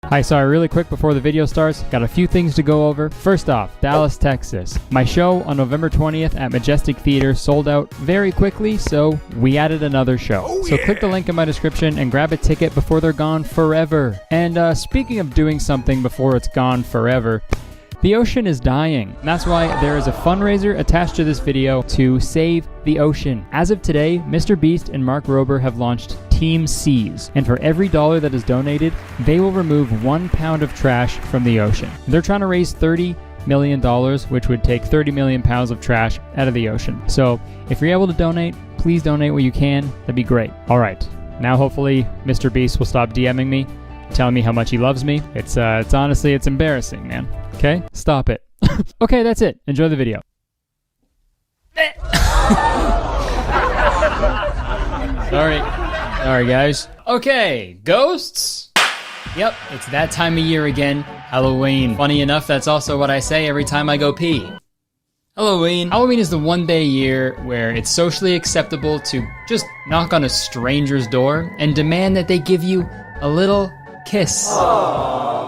Hi, sorry, really quick before the video starts, got a few things to go over. First off, Dallas, Texas. My show on November 20th at Majestic Theater sold out very quickly, so we added another show. So click the link in my description and grab a ticket before they're gone forever. And speaking of doing something before it's gone forever, the ocean is dying. And that's why there is a fundraiser attached to this video to save the ocean. As of today, Mr. Beast and Mark Rober have launched Team Seas, and for every dollar that is donated, they will remove 1 pound of trash from the ocean. They're trying to raise $30 million, which would take 30 million pounds of trash out of the ocean. So if you're able to donate, please donate what you can. That'd be great. All right, now hopefully Mr. Beast will stop DMing me, telling me how much he loves me. It's honestly, it's embarrassing, man. Okay, stop it. Okay, that's it. Enjoy the video. Sorry guys. Okay, ghosts? Yep, it's that time of year again, Halloween. Funny enough, that's also what I say every time I go pee. Halloween. Halloween is the one day a year where it's socially acceptable to just knock on a stranger's door and demand that they give you a little kiss. Aww.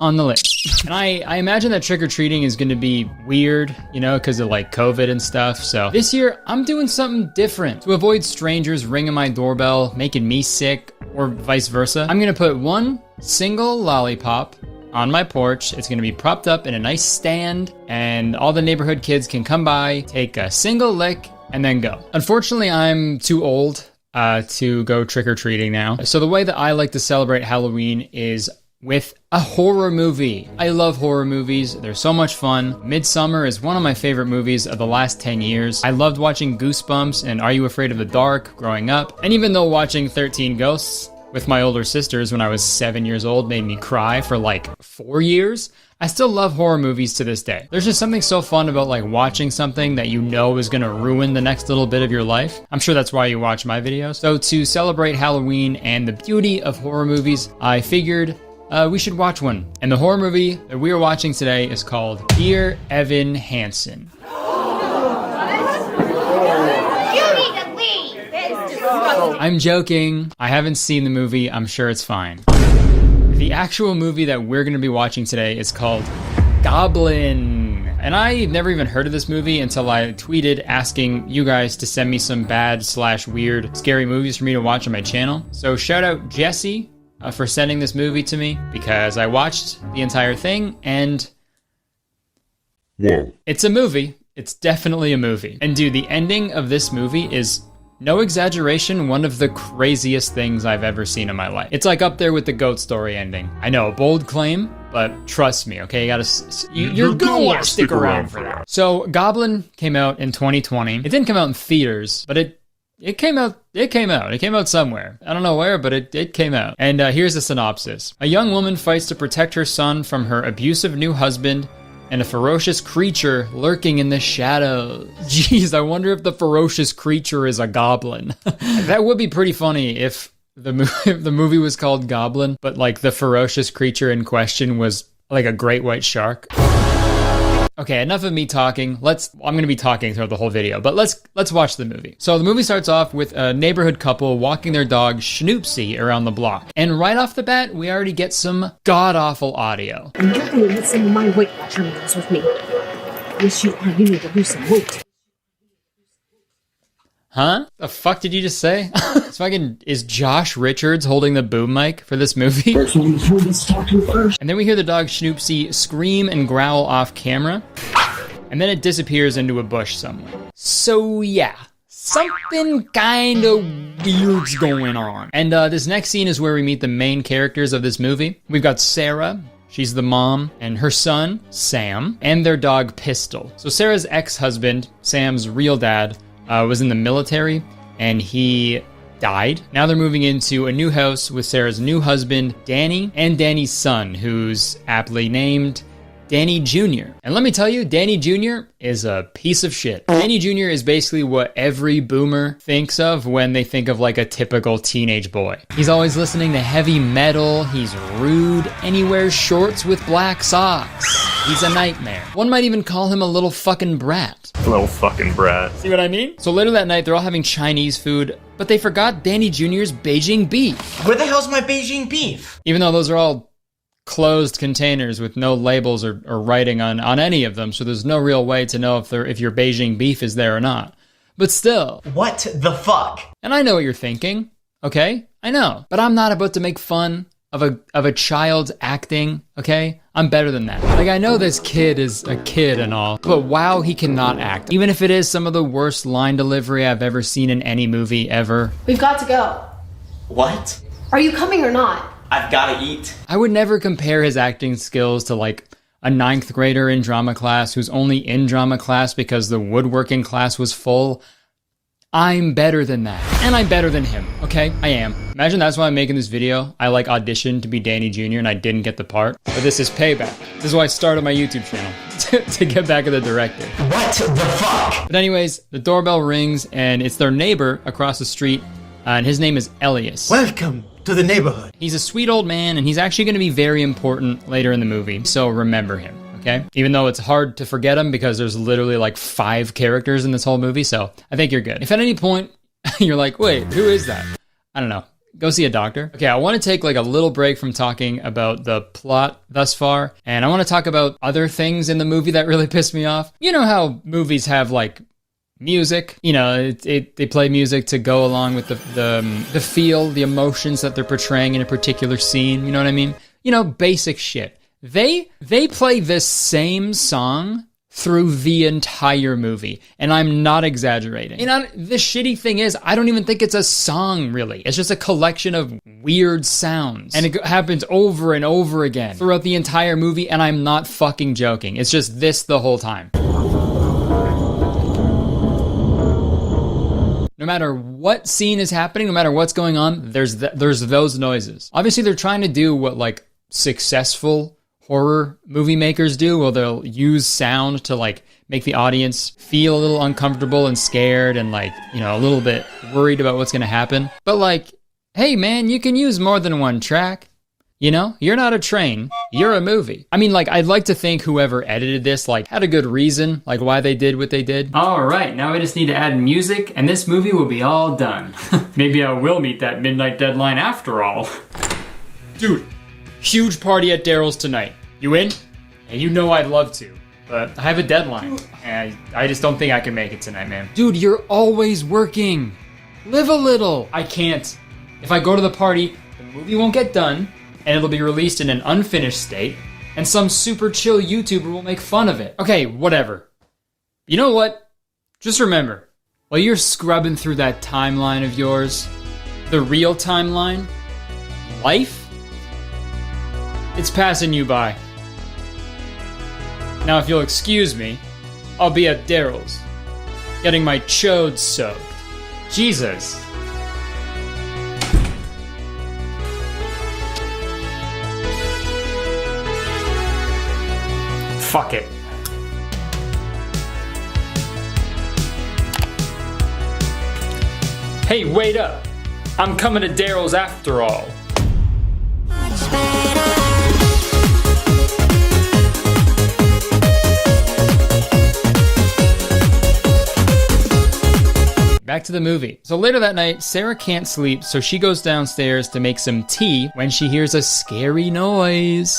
On the lips. And I imagine that trick-or-treating is gonna be weird, you know, because of like COVID and stuff. So this year, I'm doing something different. To avoid strangers ringing my doorbell, making me sick, or vice versa, I'm gonna put one single lollipop on my porch. It's gonna be propped up in a nice stand, and all the neighborhood kids can come by, take a single lick, and then go. Unfortunately, I'm too old to go trick-or-treating now. So the way that I like to celebrate Halloween is with a horror movie. I love horror movies. They're so much fun. Midsummer is one of my favorite movies of the last 10 years. I loved watching Goosebumps and Are You Afraid of the Dark growing up. And even though watching 13 Ghosts with my older sisters when I was 7 years old made me cry for like 4 years, I still love horror movies to this day. There's just something so fun about like watching something that you know is gonna ruin the next little bit of your life. I'm sure that's why you watch my videos. So to celebrate Halloween and the beauty of horror movies, I figured we should watch one. And the horror movie that we are watching today is called Dear Evan Hansen. I'm joking. I haven't seen the movie. I'm sure it's fine. The actual movie that we're gonna be watching today is called Goblin. And I never even heard of this movie until I tweeted asking you guys to send me some bad/weird scary movies for me to watch on my channel. So shout out Jesse for sending this movie to me, because I watched the entire thing and it's a movie. It's definitely a movie. And dude, the ending of this movie is, no exaggeration, one of the craziest things I've ever seen in my life. It's like up there with the Goat Story ending. I know, bold claim, but trust me, okay? You're gonna want to stick around for that. So Goblin came out in 2020. It didn't come out in theaters, but it came out. It came out somewhere. I don't know where, but it came out. And here's the synopsis. A young woman fights to protect her son from her abusive new husband and a ferocious creature lurking in the shadows. Jeez, I wonder if the ferocious creature is a goblin. That would be pretty funny if the movie was called Goblin, but like the ferocious creature in question was like a great white shark. Okay, enough of me talking. I'm gonna be talking throughout the whole video, but let's watch the movie. So the movie starts off with a neighborhood couple walking their dog Snoopsy around the block. And right off the bat, we already get some god-awful audio. I'm not gonna let some of my Weight Watchers with me. Yes, you are. You need to lose some weight. Huh? The fuck did you just say? Is Josh Richards holding the boom mic for this movie? And then we hear the dog Snoopsy scream and growl off camera, and then it disappears into a bush somewhere. So yeah, something kind of weird's going on. And this next scene is where we meet the main characters of this movie. We've got Sarah. She's the mom, and her son, Sam, and their dog Pistol. So Sarah's ex-husband, Sam's real dad, was in the military, and he died. Now they're moving into a new house with Sarah's new husband, Danny, and Danny's son, who's aptly named Danny Jr. And let me tell you, Danny Jr. is a piece of shit. Danny Jr. is basically what every boomer thinks of when they think of like a typical teenage boy. He's always listening to heavy metal, he's rude, and he wears shorts with black socks. He's a nightmare. One might even call him a little fucking brat. Little fucking brat. See what I mean? So later that night, they're all having Chinese food, but they forgot Danny Jr.'s Beijing beef. Where the hell's my Beijing beef? Even though those are all closed containers with no labels or writing on any of them, so there's no real way to know if your Beijing beef is there or not. But still. What the fuck? And I know what you're thinking, okay? I know. But I'm not about to make fun of a child's acting, okay? I'm better than that. Like, I know this kid is a kid and all, but wow, he cannot act. Even if it is some of the worst line delivery I've ever seen in any movie ever. We've got to go. What? Are you coming or not? I've gotta eat. I would never compare his acting skills to like a 9th grader in drama class who's only in drama class because the woodworking class was full. I'm better than that. And I'm better than him, okay? I am. Imagine that's why I'm making this video. I like auditioned to be Danny Jr. and I didn't get the part. But this is payback. This is why I started my YouTube channel, to get back at the director. What the fuck? But anyways, the doorbell rings and it's their neighbor across the street, and his name is Elias. Welcome to the neighborhood. He's a sweet old man, and he's actually going to be very important later in the movie, so remember him, okay? Even though it's hard to forget him because there's literally like 5 characters in this whole movie, so I think you're good. If at any point you're like, wait, who is that? I don't know. Go see a doctor. Okay, I want to take like a little break from talking about the plot thus far, and I want to talk about other things in the movie that really pissed me off. You know how movies have like music, you know, they play music to go along with the feel, the emotions that they're portraying in a particular scene, you know what I mean? You know, basic shit. They play this same song through the entire movie, and I'm not exaggerating. You know, the shitty thing is, I don't even think it's a song, really. It's just a collection of weird sounds, and it happens over and over again throughout the entire movie, and I'm not fucking joking. It's just this the whole time. No matter what scene is happening, no matter what's going on, there's those noises. Obviously, they're trying to do what like successful horror movie makers do. Well, they'll use sound to like make the audience feel a little uncomfortable and scared and like, you know, a little bit worried about what's going to happen. But like, hey man, you can use more than one track. You know, you're not a train, you're a movie. I mean, like, I'd like to think whoever edited this, like, had a good reason, like, why they did what they did. All right, now we just need to add music, and this movie will be all done. Maybe I will meet that midnight deadline after all. Dude, huge party at Daryl's tonight. You in? And you know I'd love to, but I have a deadline, and I just don't think I can make it tonight, man. Dude, you're always working. Live a little. I can't. If I go to the party, the movie won't get done, and it'll be released in an unfinished state, and some super chill YouTuber will make fun of it. Okay, whatever. You know what? Just remember, while you're scrubbing through that timeline of yours, the real timeline, life, it's passing you by. Now, if you'll excuse me, I'll be at Daryl's, getting my chodes soaked. Jesus. Fuck it. Hey, wait up. I'm coming to Daryl's after all. Back to the movie. So later that night, Sarah can't sleep, so she goes downstairs to make some tea when she hears a scary noise.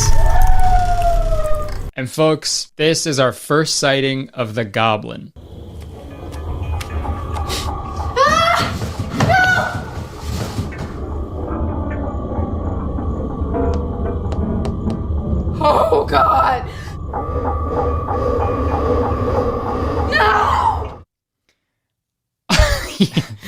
And folks, this is our first sighting of the goblin. Oh, God. No!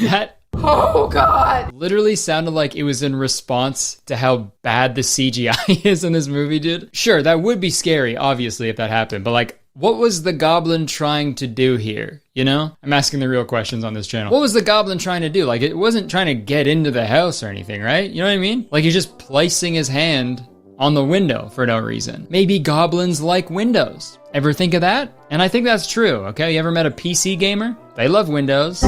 That Oh, God. literally sounded like it was in response to how bad the CGI is in this movie, dude. Sure, that would be scary, obviously, if that happened, but like, what was the goblin trying to do here, you know? I'm asking the real questions on this channel. What was the goblin trying to do? Like, it wasn't trying to get into the house or anything, right? You know what I mean? Like, he's just placing his hand on the window for no reason. Maybe goblins like windows. Ever think of that? And I think that's true, okay? You ever met a PC gamer? They love windows.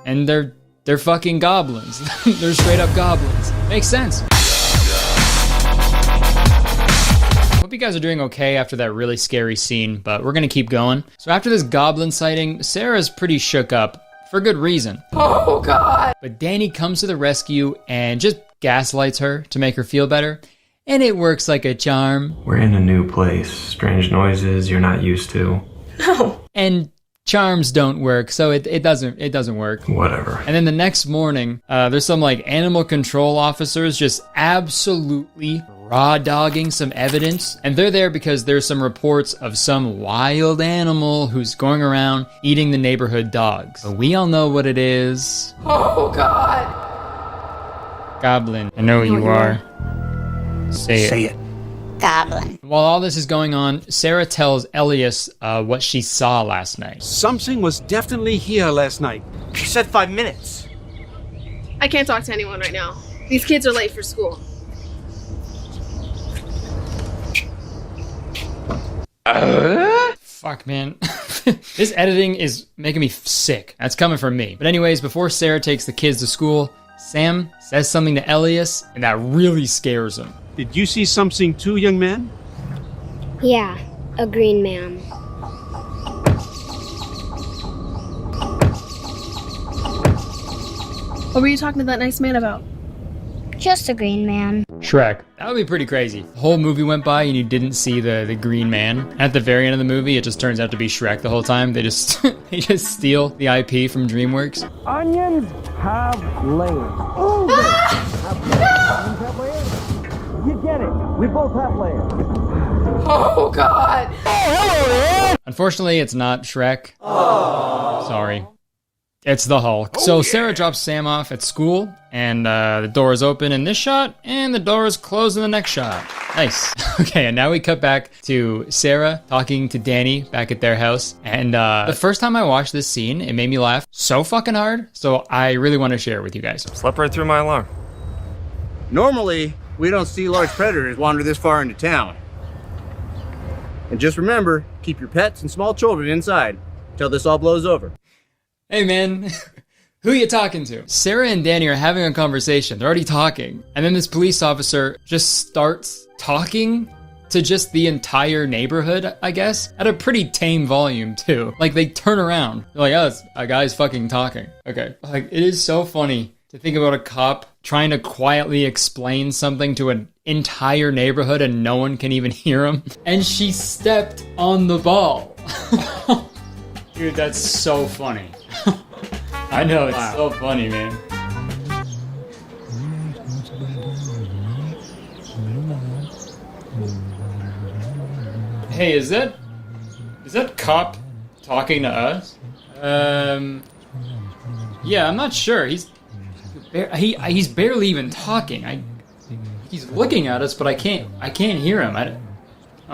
And they're fucking goblins. They're straight up goblins. Makes sense. What you guys are doing okay after that really scary scene, but we're gonna keep going. So after this goblin sighting, Sarah's pretty shook up, for good reason. Oh God. But Danny comes to the rescue and just gaslights her to make her feel better, and it works like a charm. We're in a new place. Strange noises you're not used to. No. And charms don't work, so it doesn't work. Whatever. And then the next morning, there's some like animal control officers just absolutely raw dogging some evidence. And they're there because there's some reports of some wild animal who's going around eating the neighborhood dogs. But we all know what it is. Oh God. Goblin. I know who you are. Say it. Goblin. While all this is going on, Sarah tells Elias what she saw last night. Something was definitely here last night. You said 5 minutes. I can't talk to anyone right now. These kids are late for school. Fuck, man. This editing is making me sick. That's coming from me. But anyways, before Sarah takes the kids to school, Sam says something to Elias, and that really scares him. Did you see something too, young man? Yeah, a green man. What were you talking to that nice man about? Just a green man. Shrek. That would be pretty crazy. The whole movie went by and you didn't see the green man. At the very end of the movie, it just turns out to be Shrek the whole time. They just they just steal the IP from DreamWorks. Onions have layers. Ooh, onions have layers? You get it. We both have layers. Oh God. Unfortunately, it's not Shrek. Sorry. It's the Hulk. So Sarah drops Sam off at school, and the door is open in this shot, and the door is closed in the next shot. Nice. Okay, and now we cut back to Sarah talking to Danny back at their house. And the first time I watched this scene, it made me laugh so fucking hard, so I really want to share it with you guys. Slept right through my alarm. Normally, we don't see large predators wander this far into town. And just remember, keep your pets and small children inside until this all blows over. Hey man, who you talking to? Sarah and Danny are having a conversation. They're already talking. And then this police officer just starts talking to just the entire neighborhood, I guess, at a pretty tame volume too. Like they turn around. They're like, oh, it's a guy's fucking talking. Okay. Like it is so funny to think about a cop trying to quietly explain something to an entire neighborhood and no one can even hear him. And she stepped on the ball. Dude, that's so funny. I know, it's so funny, man. Hey, is that cop talking to us? Yeah, I'm not sure. He's barely even talking. He's looking at us, but I can't hear him. I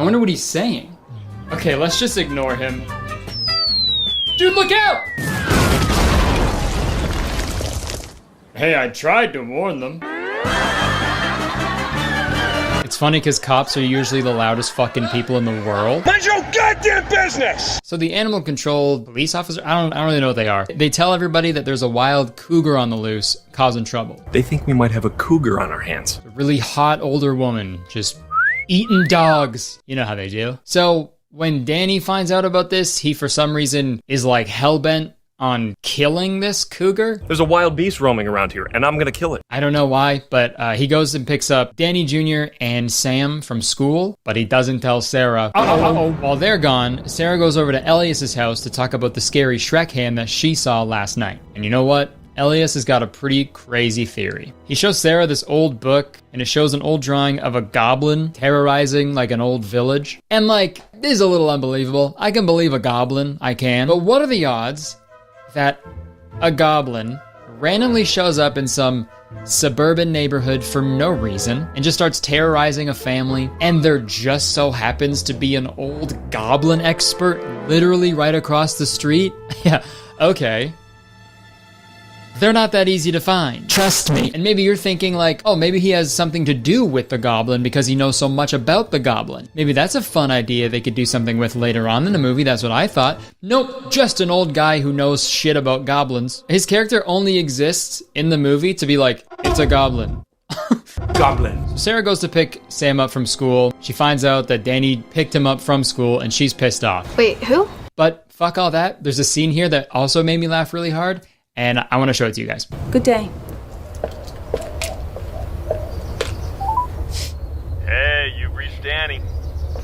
wonder what he's saying. Okay, let's just ignore him. Dude, look out! Hey, I tried to warn them. It's funny because cops are usually the loudest fucking people in the world. Mind your goddamn business! So the animal control police officer, I don't really know what they are. They tell everybody that there's a wild cougar on the loose causing trouble. They think we might have a cougar on our hands. A really hot older woman just eating dogs. You know how they do. So when Danny finds out about this, he for some reason is like hellbent on killing this cougar. There's a wild beast roaming around here, and I'm gonna kill it. I don't know why, but he goes and picks up Danny Jr. and Sam from school, but he doesn't tell Sarah. While they're gone, Sarah goes over to Elias's house to talk about the scary Shrek hand that she saw last night. And you know what? Elias has got a pretty crazy theory. He shows Sarah this old book, and it shows an old drawing of a goblin terrorizing like an old village. And like, this is a little unbelievable. I can believe a goblin, I can. But what are the odds that a goblin randomly shows up in some suburban neighborhood for no reason and just starts terrorizing a family, and there just so happens to be an old goblin expert literally right across the street? Yeah, okay. They're not that easy to find. Trust me. And maybe you're thinking like, oh, maybe he has something to do with the goblin because he knows so much about the goblin. Maybe that's a fun idea they could do something with later on in the movie. That's what I thought. Nope, just an old guy who knows shit about goblins. His character only exists in the movie to be like, it's a goblin. goblin. Sarah goes to pick Sam up from school. She finds out that Danny picked him up from school and she's pissed off. Wait, who? But fuck all that. There's a scene here that also made me laugh really hard, and I want to show it to you guys. Good day. Hey, you've reached Danny.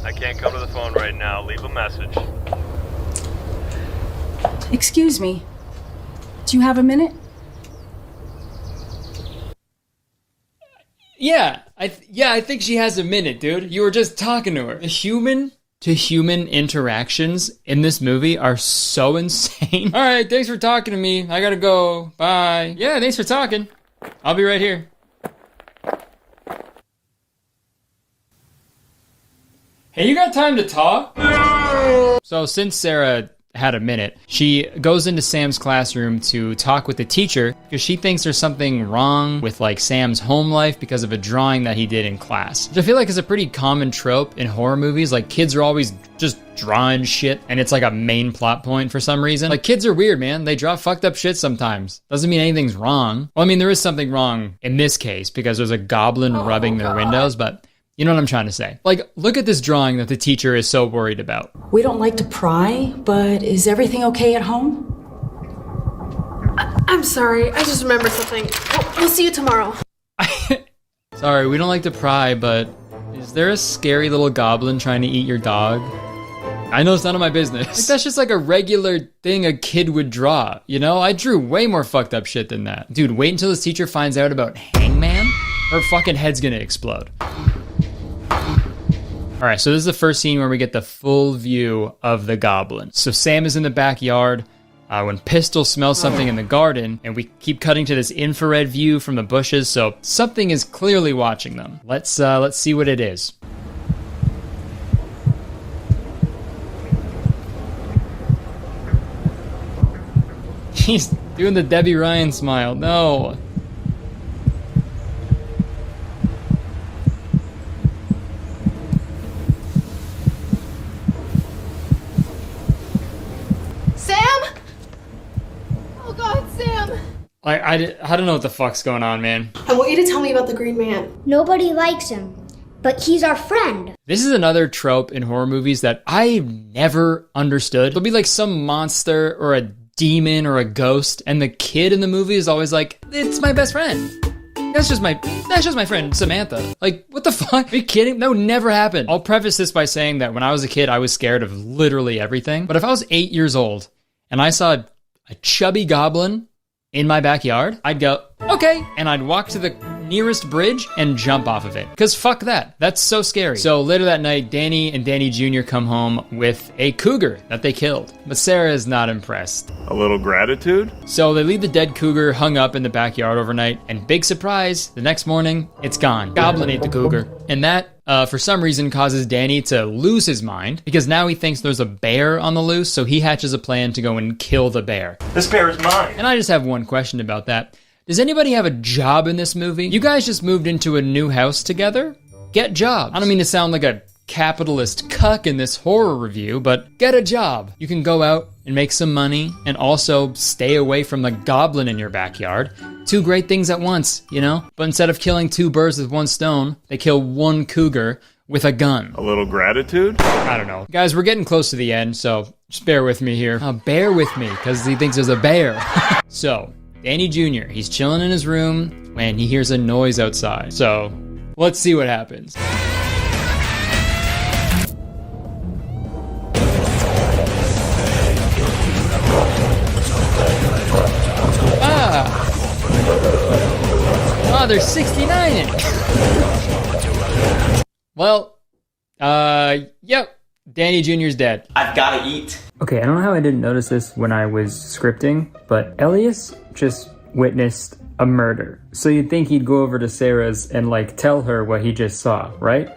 I can't come to the phone right now. Leave a message. Excuse me. Do you have a minute? Yeah, I think she has a minute, dude. You were just talking to her. The human to human interactions in this movie are so insane. All right, thanks for talking to me. I gotta go. Bye. Yeah, thanks for talking. I'll be right here. Hey, you got time to talk? So since Sarah had a minute, she goes into Sam's classroom to talk with the teacher because she thinks there's something wrong with like Sam's home life because of a drawing that he did in class. Which I feel like is a pretty common trope in horror movies. Like kids are always just drawing shit and it's like a main plot point for some reason. Like kids are weird, man. They draw fucked up shit sometimes. Doesn't mean anything's wrong. Well, I mean, there is something wrong in this case because there's a goblin rubbing their windows, but you know what I'm trying to say. Like, look at this drawing that the teacher is so worried about. We don't like to pry, but is everything okay at home? I'm sorry, I just remembered something. We'll see you tomorrow. Sorry, we don't like to pry, but is there a scary little goblin trying to eat your dog? I know it's none of my business. Like, that's just like a regular thing a kid would draw, you know? I drew way more fucked up shit than that. Dude, wait until this teacher finds out about Hangman. Her fucking head's gonna explode. All right, so this is the first scene where we get the full view of the goblin. So Sam is in the backyard when Pistol smells something in the garden, and we keep cutting to this infrared view from the bushes, so something is clearly watching them. Let's see what it is. He's doing the Debbie Ryan smile. No. I don't know what the fuck's going on, man. I want you to tell me about the Green Man. Nobody likes him, but he's our friend. This is another trope in horror movies that I never understood. There'll be like some monster or a demon or a ghost, and the kid in the movie is always like, it's my best friend. That's just my friend, Samantha. Like, what the fuck? Are you kidding? That would never happen. I'll preface this by saying that when I was a kid, I was scared of literally everything. But if I was 8 years old and I saw a chubby goblin in my backyard, I'd go, okay, and I'd walk to the nearest bridge and jump off of it. Because fuck that. That's so scary. So later that night, Danny and Danny Jr. come home with a cougar that they killed. But Sarah is not impressed. A little gratitude? So they leave the dead cougar hung up in the backyard overnight, and big surprise, the next morning, it's gone. Goblin ate the cougar. And that, for some reason, causes Danny to lose his mind, because now he thinks there's a bear on the loose, so he hatches a plan to go and kill the bear. This bear is mine. And I just have one question about that. Does anybody have a job in this movie? You guys just moved into a new house together? Get jobs. I don't mean to sound like a capitalist cuck in this horror review, but get a job. You can go out and make some money and also stay away from the goblin in your backyard. Two great things at once, you know? But instead of killing two birds with one stone, they kill one cougar with a gun. A little gratitude? I don't know. Guys, we're getting close to the end, so just bear with me here. Bear with me, because he thinks there's a bear. So, Danny Jr., he's chilling in his room when he hears a noise outside. So, let's see what happens. Oh, there's 69 in it. Well, yep, Danny Jr.'s dead. I've gotta eat. Okay, I don't know how I didn't notice this when I was scripting, but Elias just witnessed a murder. So you'd think he'd go over to Sarah's and like tell her what he just saw, right?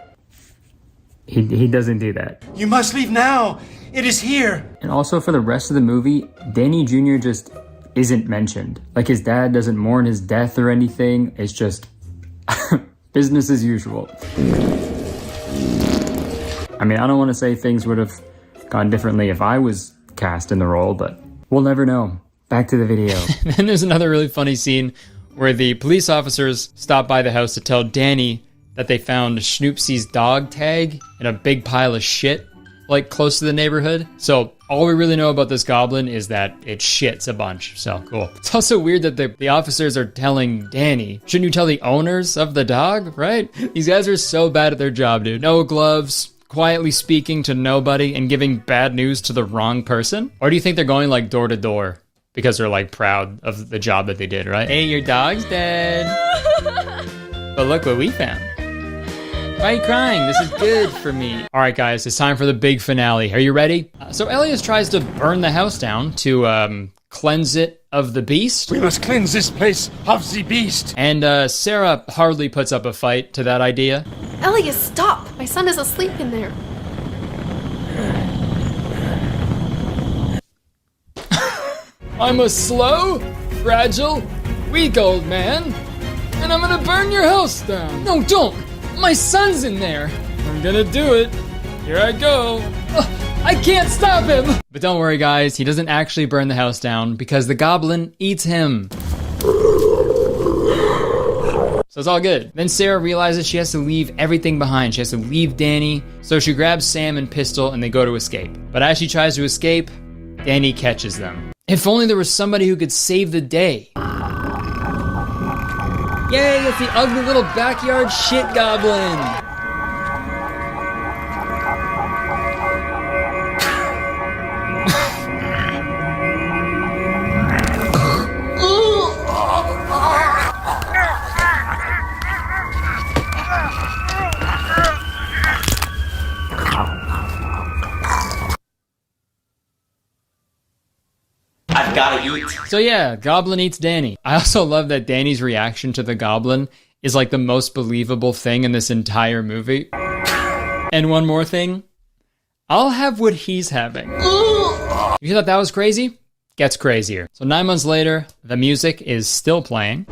He doesn't do that. You must leave now. It is here. And also for the rest of the movie, Danny Jr. just isn't mentioned. Like his dad doesn't mourn his death or anything. It's just business as usual. I mean, I don't want to say things would have gone differently if I was cast in the role, but we'll never know. Back to the video. Then there's another really funny scene where the police officers stop by the house to tell Danny that they found Schnoopsy's dog tag in a big pile of shit, like close to the neighborhood. So all we really know about this goblin is that it shits a bunch. So cool. It's also weird that the officers are telling Danny. Shouldn't you tell the owners of the dog, right? These guys are so bad at their job, dude. No gloves, quietly speaking to nobody and giving bad news to the wrong person? Or do you think they're going like door to door because they're like proud of the job that they did, right? Hey, your dog's dead. But look what we found. Why are you crying? This is good for me. All right, guys, it's time for the big finale. Are you ready? So Elias tries to burn the house down to cleanse it of the beast. We must cleanse this place of the beast. And Sarah hardly puts up a fight to that idea. Elias, stop! My son is asleep in there. I'm a slow, fragile, weak old man, and I'm gonna burn your house down. No, don't! My son's in there. I'm gonna do it. Here I go. I can't stop him. But don't worry, guys. He doesn't actually burn the house down because the goblin eats him. So it's all good. Then Sarah realizes she has to leave everything behind. She has to leave Danny. So she grabs Sam and Pistol and they go to escape. But as she tries to escape, Danny catches them. If only there was somebody who could save the day. Yay, it's the ugly little backyard shit goblin! I've gotta eat. So yeah, Goblin eats Danny. I also love that Danny's reaction to the Goblin is like the most believable thing in this entire movie. And one more thing, I'll have what he's having. You thought that was crazy? Gets crazier. So 9 months later, the music is still playing.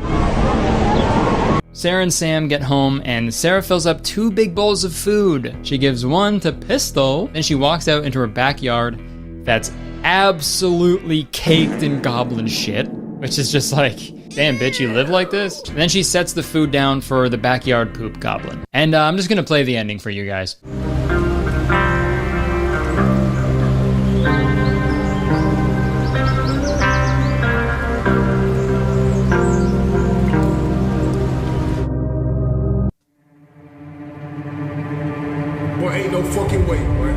Sarah and Sam get home and Sarah fills up 2 big bowls of food. She gives one to Pistol, then she walks out into her backyard that's absolutely caked in goblin shit, which is just like, damn bitch, you live like this? And then she sets the food down for the backyard poop goblin. And I'm just gonna play the ending for you guys. Boy, ain't no fucking way, boy.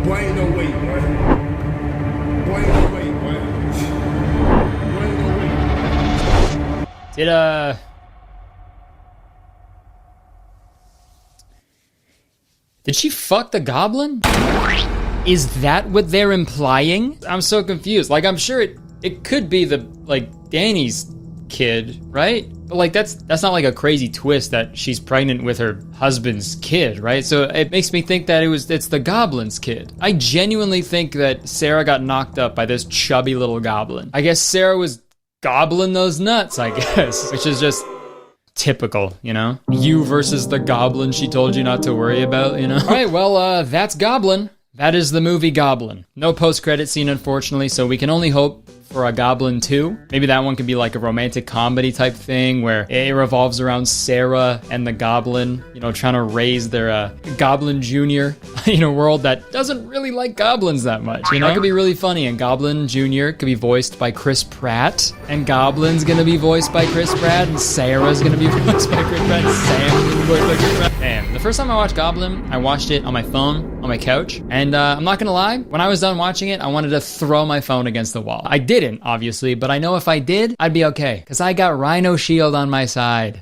Boy, ain't no way, boy. Boy, ain't no way, boy. Boy, ain't no way. Did she fuck the goblin? Is that what they're implying? I'm so confused. Like, I'm sure it could be the, like, Danny's kid, right? But like that's not like a crazy twist that she's pregnant with her husband's kid, right? So it makes me think that it's the goblin's kid. I genuinely think that Sarah got knocked up by this chubby little goblin. I guess Sarah was gobbling those nuts, I guess, which is just typical, you know? You versus the goblin she told you not to worry about, you know? All right, well, that's Goblin. That is the movie Goblin. No post-credit scene, unfortunately, so we can only hope for a Goblin 2. Maybe that one could be like a romantic comedy type thing where it revolves around Sarah and the Goblin, you know, trying to raise their Goblin Jr. in a world that doesn't really like goblins that much, you know? That could be really funny, and Goblin Jr. could be voiced by Chris Pratt, and Goblin's gonna be voiced by Chris Pratt, and Sarah's gonna be voiced by Chris Pratt, and Sam's gonna be voiced by Chris Pratt. Man, the first time I watched Goblin, I watched it on my phone, on my couch, and I'm not gonna lie, when I was done watching it, I wanted to throw my phone against the wall. I didn't, obviously, but I know if I did, I'd be okay, because I got Rhino Shield on my side.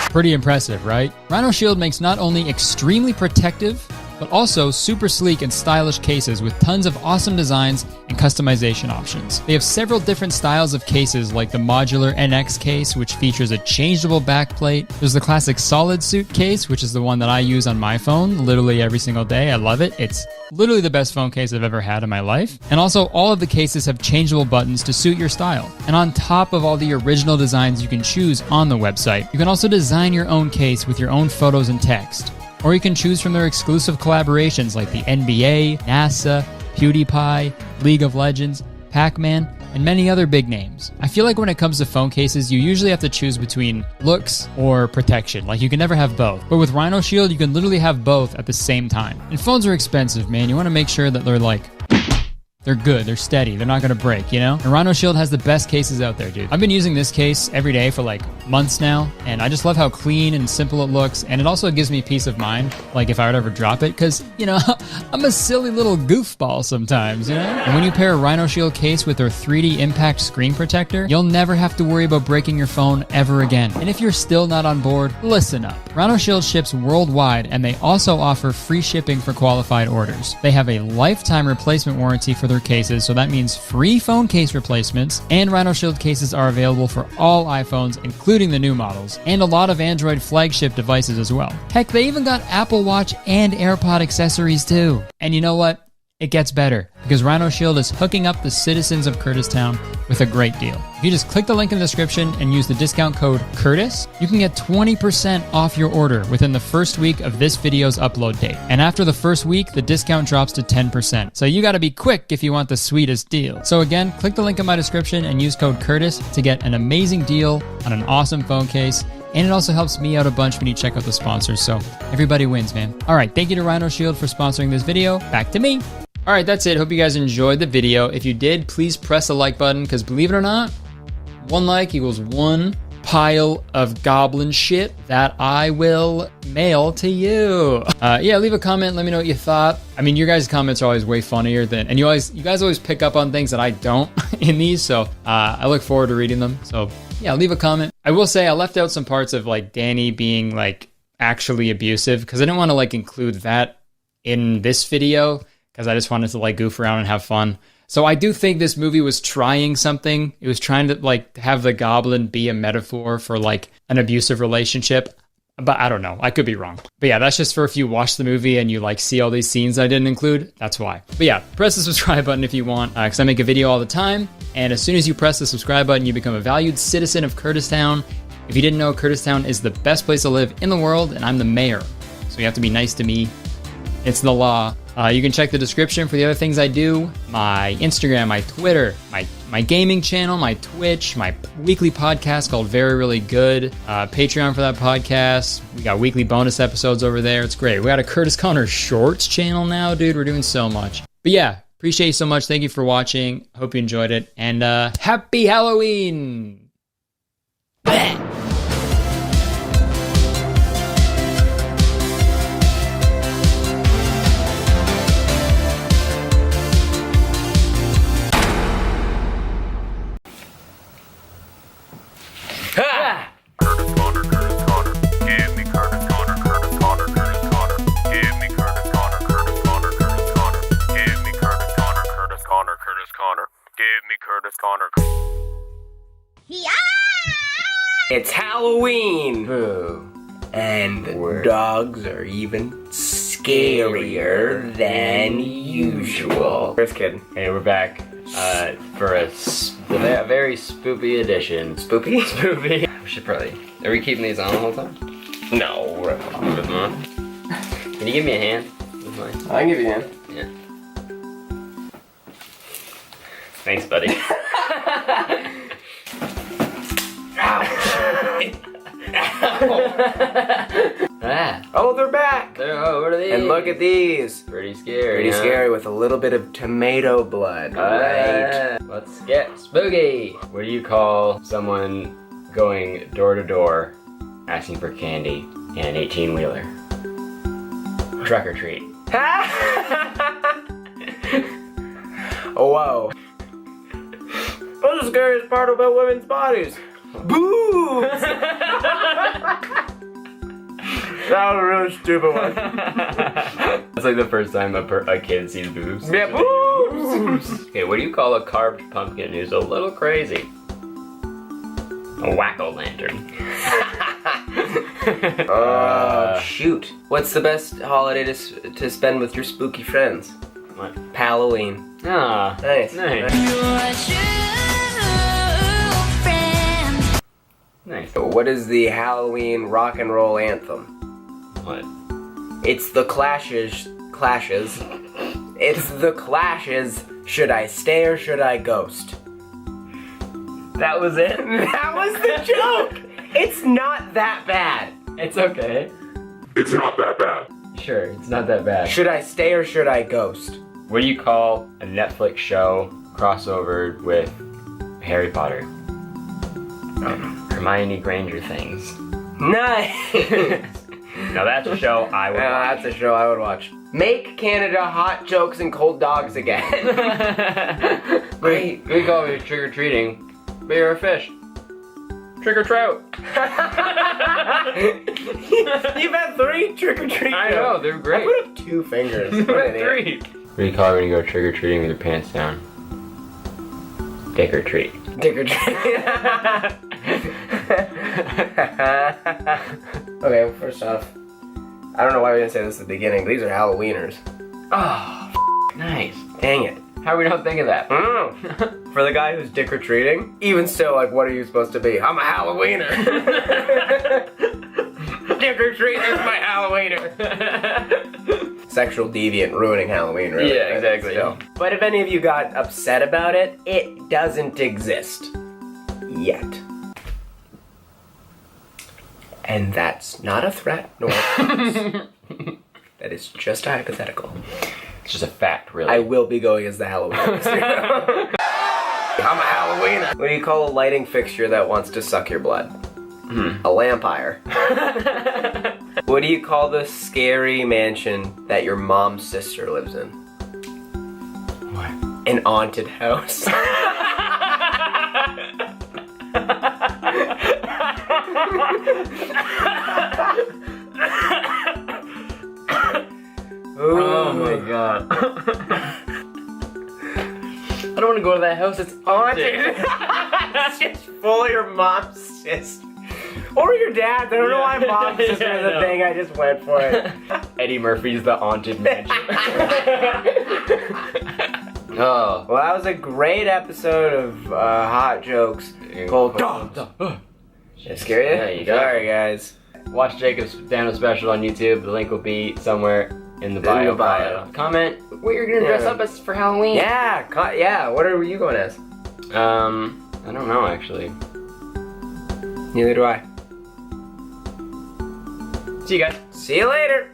Pretty impressive, right? Rhino Shield makes not only extremely protective, but also super sleek and stylish cases with tons of awesome designs and customization options. They have several different styles of cases, like the modular NX case, which features a changeable backplate. There's the classic solid suit case, which is the one that I use on my phone literally every single day. I love it. It's literally the best phone case I've ever had in my life. And also, all of the cases have changeable buttons to suit your style. And on top of all the original designs you can choose on the website, you can also design your own case with your own photos and text. Or you can choose from their exclusive collaborations like the NBA, NASA, PewDiePie, League of Legends, Pac-Man, and many other big names. I feel like when it comes to phone cases, you usually have to choose between looks or protection. Like, you can never have both. But with Rhino Shield, you can literally have both at the same time. And phones are expensive, man. You want to make sure that they're good, they're steady, they're not gonna break, you know? And Rhino Shield has the best cases out there, dude. I've been using this case every day for like months now, and I just love how clean and simple it looks, and it also gives me peace of mind, like if I would ever drop it, because, you know, I'm a silly little goofball sometimes, you know? And when you pair a Rhino Shield case with their 3D impact screen protector, you'll never have to worry about breaking your phone ever again. And if you're still not on board, listen up. Rhino Shield ships worldwide, and they also offer free shipping for qualified orders. They have a lifetime replacement warranty for their cases, so that means free phone case replacements, and Rhino Shield cases are available for all iPhones, including the new models, and a lot of Android flagship devices as well. Heck, they even got Apple Watch and AirPod accessories too. And you know what? It gets better, because Rhino Shield is hooking up the citizens of Kurtistown with a great deal. If you just click the link in the description and use the discount code KURTIS, you can get 20% off your order within the first week of this video's upload date. And after the first week, the discount drops to 10%. So you gotta be quick if you want the sweetest deal. So again, click the link in my description and use code KURTIS to get an amazing deal on an awesome phone case. And it also helps me out a bunch when you check out the sponsors, so everybody wins, man. All right, thank you to Rhino Shield for sponsoring this video. Back to me. All right, that's it. Hope you guys enjoyed the video. If you did, please press the like button, because believe it or not, one like equals one pile of goblin shit that I will mail to you. Yeah, leave a comment. Let me know what you thought. I mean, your guys' comments are always way funnier than, and you guys always pick up on things that I don't in these. So I look forward to reading them. So yeah, leave a comment. I will say I left out some parts of like Danny being like actually abusive, because I didn't want to like include that in this video, because I just wanted to like goof around and have fun. So I do think this movie was trying something. It was trying to like have the goblin be a metaphor for like an abusive relationship. But I don't know. I could be wrong. But yeah, that's just for if you watch the movie and you like see all these scenes I didn't include. That's why. But yeah, press the subscribe button if you want, because I make a video all the time. And as soon as you press the subscribe button, you become a valued citizen of Kurtistown. If you didn't know, Kurtistown is the best place to live in the world, and I'm the mayor. So you have to be nice to me. It's the law. You can check the description for the other things I do. My Instagram, my Twitter, my gaming channel, my Twitch, my weekly podcast called Very Really Good. Patreon for that podcast. We got weekly bonus episodes over there. It's great. We got a Curtis Connor Shorts channel now, dude. We're doing so much. But yeah, appreciate you so much. Thank you for watching. Hope you enjoyed it. And happy Halloween! It's Halloween! Boo. And the dogs are even scarier than usual. First kid. Hey, we're back for a very spoopy edition. Spoopy? Spoopy. We should probably... Are we keeping these on the whole time? No, we're With them on? Can you give me a hand with mine? I can give you a hand. Yeah. Thanks, buddy. Ah. Oh, they're back! What are these? And look at these! Pretty scary. Pretty scary with a little bit of tomato blood. Right. Let's get spooky! What do you call someone going door to door asking for candy in an 18-wheeler? Truck or treat. Oh, whoa. What's the scariest part about women's bodies? Boobs! That was a really stupid one. That's like the first time a kid sees boobs. Yeah, boobs! Okay, what do you call a carved pumpkin who's a little crazy? A whack-o'-lantern. Oh, shoot. What's the best holiday to spend with your spooky friends? What? Halloween. Ah, nice. Nice. What is the Halloween rock and roll anthem? What? It's the Clashes, It's The Clash's Should I Stay or Should I Ghost? That was it? That was the joke! It's not that bad. It's okay. It's not that bad. Sure, it's not that bad. Should I stay or should I ghost? What do you call a Netflix show crossover with Harry Potter? Hermione Granger things. Nice! Now that's a show I would watch. That's a show I would watch. Make Canada hot jokes and cold dogs again. We call it trick-or-treating, but you're a fish. Trick or trout. You've had 3 trick-or-treat I know, they're great. I put up 2 fingers. You had 3. What do you call it when you go trick-or-treating with your pants down? Dick or treat. Dick or treat. Okay, well, first off, I don't know why we didn't say this at the beginning, but these are Halloweeners. Oh, nice. Dang it. How we don't think of that? For the guy who's dick or treating, even still, like, what are you supposed to be? I'm a Halloweener. Dick or treat is my Halloweener. Sexual deviant ruining Halloween, really. Yeah, exactly. Still. But if any of you got upset about it, it doesn't exist. Yet. And that's not a threat, nor that is just a hypothetical. It's just a fact, really. I will be going as the Halloween this year. I'm a Halloweener. What do you call a lighting fixture that wants to suck your blood? A lampire. What do you call the scary mansion that your mom's sister lives in? What? An haunted house. Oh my god. I don't want to go to that house, it's haunted. It's just full of your mom's sister. Or your dad. I don't know why mom's sister is a thing, I just went for it. Eddie Murphy's The Haunted Mansion. Oh. Well, that was a great episode of Hot Jokes. Cold Dogs. Did it scare you? Yeah, you got Sorry, guys. Watch Jacob's stand-up special on YouTube. The link will be somewhere in the bio. Comment what you're gonna dress up as for Halloween. Yeah, yeah. What are you going as? I don't know actually. Neither do I. See you guys. See you later.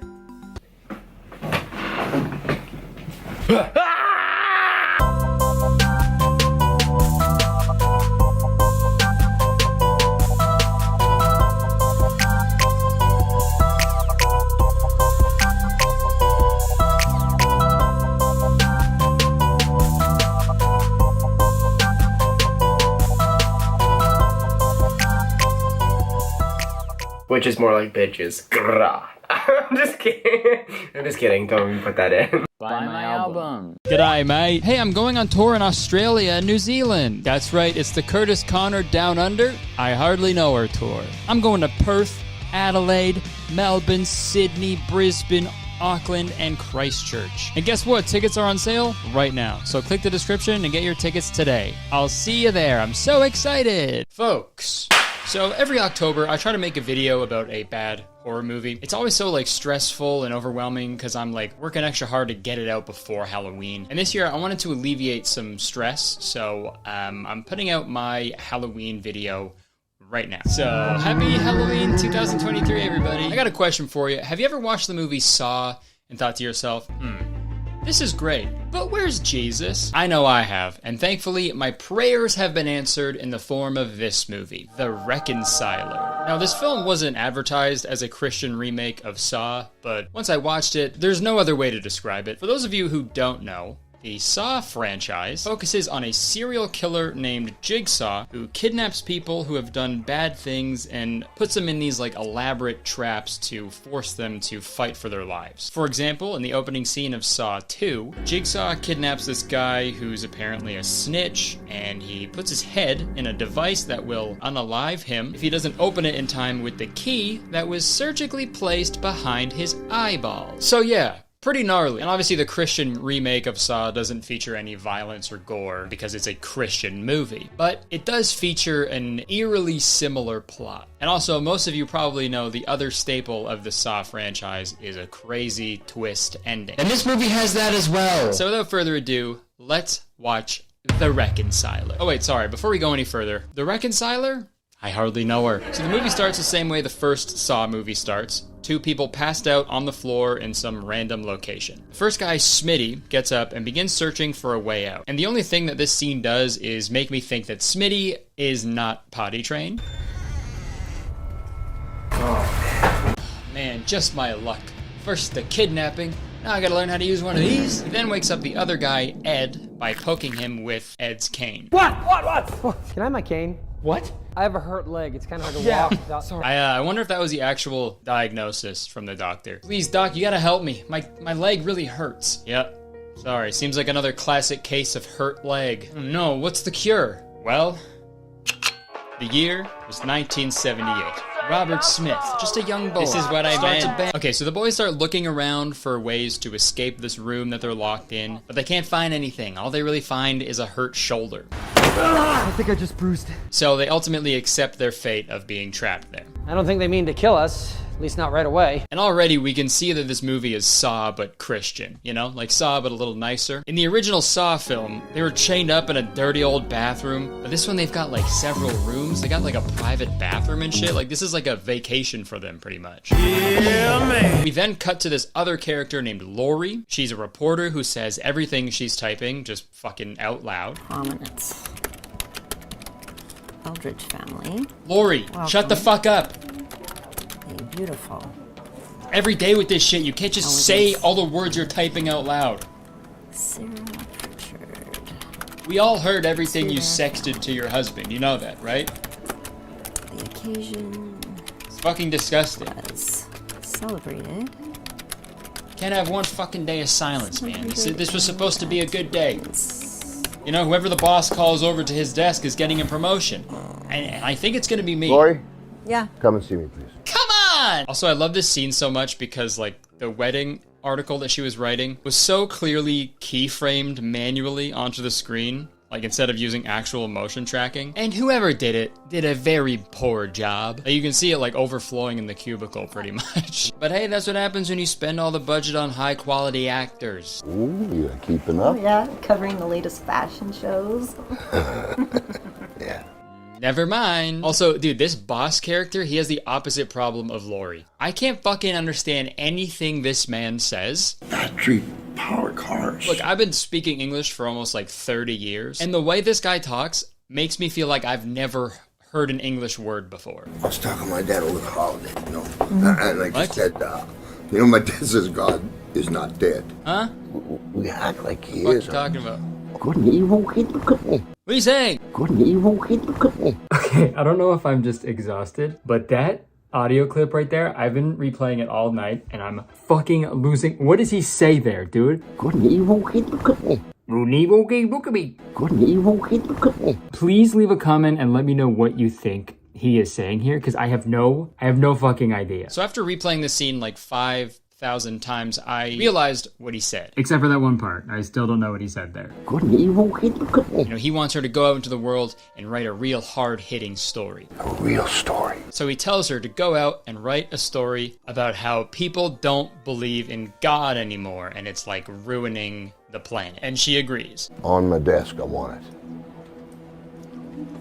Which is more like bitches. I'm just kidding. I'm just kidding. Don't even put that in. Buy my album. G'day, mate. Hey, I'm going on tour in Australia and New Zealand. That's right, it's the Curtis Connor Down Under, I Hardly Know Her tour. I'm going to Perth, Adelaide, Melbourne, Sydney, Brisbane, Auckland, and Christchurch. And guess what? Tickets are on sale right now. So click the description and get your tickets today. I'll see you there. I'm so excited. Folks. So every October, I try to make a video about a bad horror movie. It's always so like stressful and overwhelming because I'm like working extra hard to get it out before Halloween. And this year I wanted to alleviate some stress, so I'm putting out my Halloween video right now. So happy Halloween 2023, everybody. I got a question for you. Have you ever watched the movie Saw and thought to yourself, this is great, but where's Jesus? I know I have, and thankfully my prayers have been answered in the form of this movie, The Reconciler. Now this film wasn't advertised as a Christian remake of Saw, but once I watched it, there's no other way to describe it. For those of you who don't know, the Saw franchise focuses on a serial killer named Jigsaw who kidnaps people who have done bad things and puts them in these like elaborate traps to force them to fight for their lives. For example, in the opening scene of Saw 2, Jigsaw kidnaps this guy who's apparently a snitch, and he puts his head in a device that will unalive him if he doesn't open it in time with the key that was surgically placed behind his eyeball. So yeah, pretty gnarly. And obviously the Christian remake of Saw doesn't feature any violence or gore because it's a Christian movie, but it does feature an eerily similar plot. And also, most of you probably know the other staple of the Saw franchise is a crazy twist ending. And this movie has that as well. So without further ado, let's watch The Reconciler. Oh wait, sorry, before we go any further, The Reconciler? I hardly know her. So the movie starts the same way the first Saw movie starts. Two people passed out on the floor in some random location. The first guy, Smitty, gets up and begins searching for a way out. And the only thing that this scene does is make me think that Smitty is not potty trained. Oh, man, just my luck. First the kidnapping, now I gotta learn how to use one of these. He then wakes up the other guy, Ed, by poking him with Ed's cane. What? Can I have my cane? What? I have a hurt leg. It's kind of hard to walk without... Sorry. I wonder if that was the actual diagnosis from the doctor. Please, doc, you gotta help me. My leg really hurts. Yep. Sorry, seems like another classic case of hurt leg. Oh, no, what's the cure? Well, the year was 1978. Robert Smith, just a young boy. This is what I meant. Okay, so the boys start looking around for ways to escape this room that they're locked in, but they can't find anything. All they really find is a hurt shoulder. I think I just bruised it. So they ultimately accept their fate of being trapped there. I don't think they mean to kill us. At least not right away. And already we can see that this movie is Saw but Christian, you know? Like Saw but a little nicer. In the original Saw film, they were chained up in a dirty old bathroom, but this one they've got like several rooms. They got like a private bathroom and shit. Like this is like a vacation for them pretty much. Yeah, man. We then cut to this other character named Lori. She's a reporter who says everything she's typing just fucking out loud. Prominence. Eldridge family. Lori, shut the fuck up. Beautiful. Every day with this shit, you can't just say all the words you're typing out loud. Sarah Pritchard. We all heard everything you sexted to your husband. You know that, right? The occasion. It's fucking disgusting. Was celebrated. Can't have one fucking day of silence, man. This was supposed to be a good day. You know, whoever the boss calls over to his desk is getting a promotion. And I think it's gonna be me. Lori? Yeah. Come and see me, please. Come on! Also, I love this scene so much because, like, the wedding article that she was writing was so clearly keyframed manually onto the screen, like, instead of using actual motion tracking. And whoever did it did a very poor job. You can see it, like, overflowing in the cubicle pretty much. But hey, that's what happens when you spend all the budget on high-quality actors. Ooh, you're keeping up? Oh, yeah, covering the latest fashion shows. Yeah. Never mind. Also, dude, this boss character, he has the opposite problem of Lori. I can't fucking understand anything this man says. Battery power cars. Look, I've been speaking English for almost like 30 years, and the way this guy talks makes me feel like I've never heard an English word before. I was talking to my dad over the holiday, you know, and I just said, you know, my dad says God is not dead. Huh? We act like he What is. are you talking about? Good and evil kid, look at me. What are you saying? Good and evil kid, look at me. Okay, I don't know if I'm just exhausted, but that audio clip right there, I've been replaying it all night, and I'm fucking losing. What does he say there, dude? Good and evil kid, look at me. Good and evil kid, look at me. Good and evil kid, look at me. Please leave a comment and let me know what you think he is saying here, because I have no fucking idea. So after replaying this scene like 5,000 times, I realized what he said. Except for that one part. I still don't know what he said there. Good and evil kid, look at me. You know, he wants her to go out into the world and write a real hard-hitting story. A real story. So he tells her to go out and write a story about how people don't believe in God anymore, and it's like ruining the planet. And she agrees. On my desk, I want it.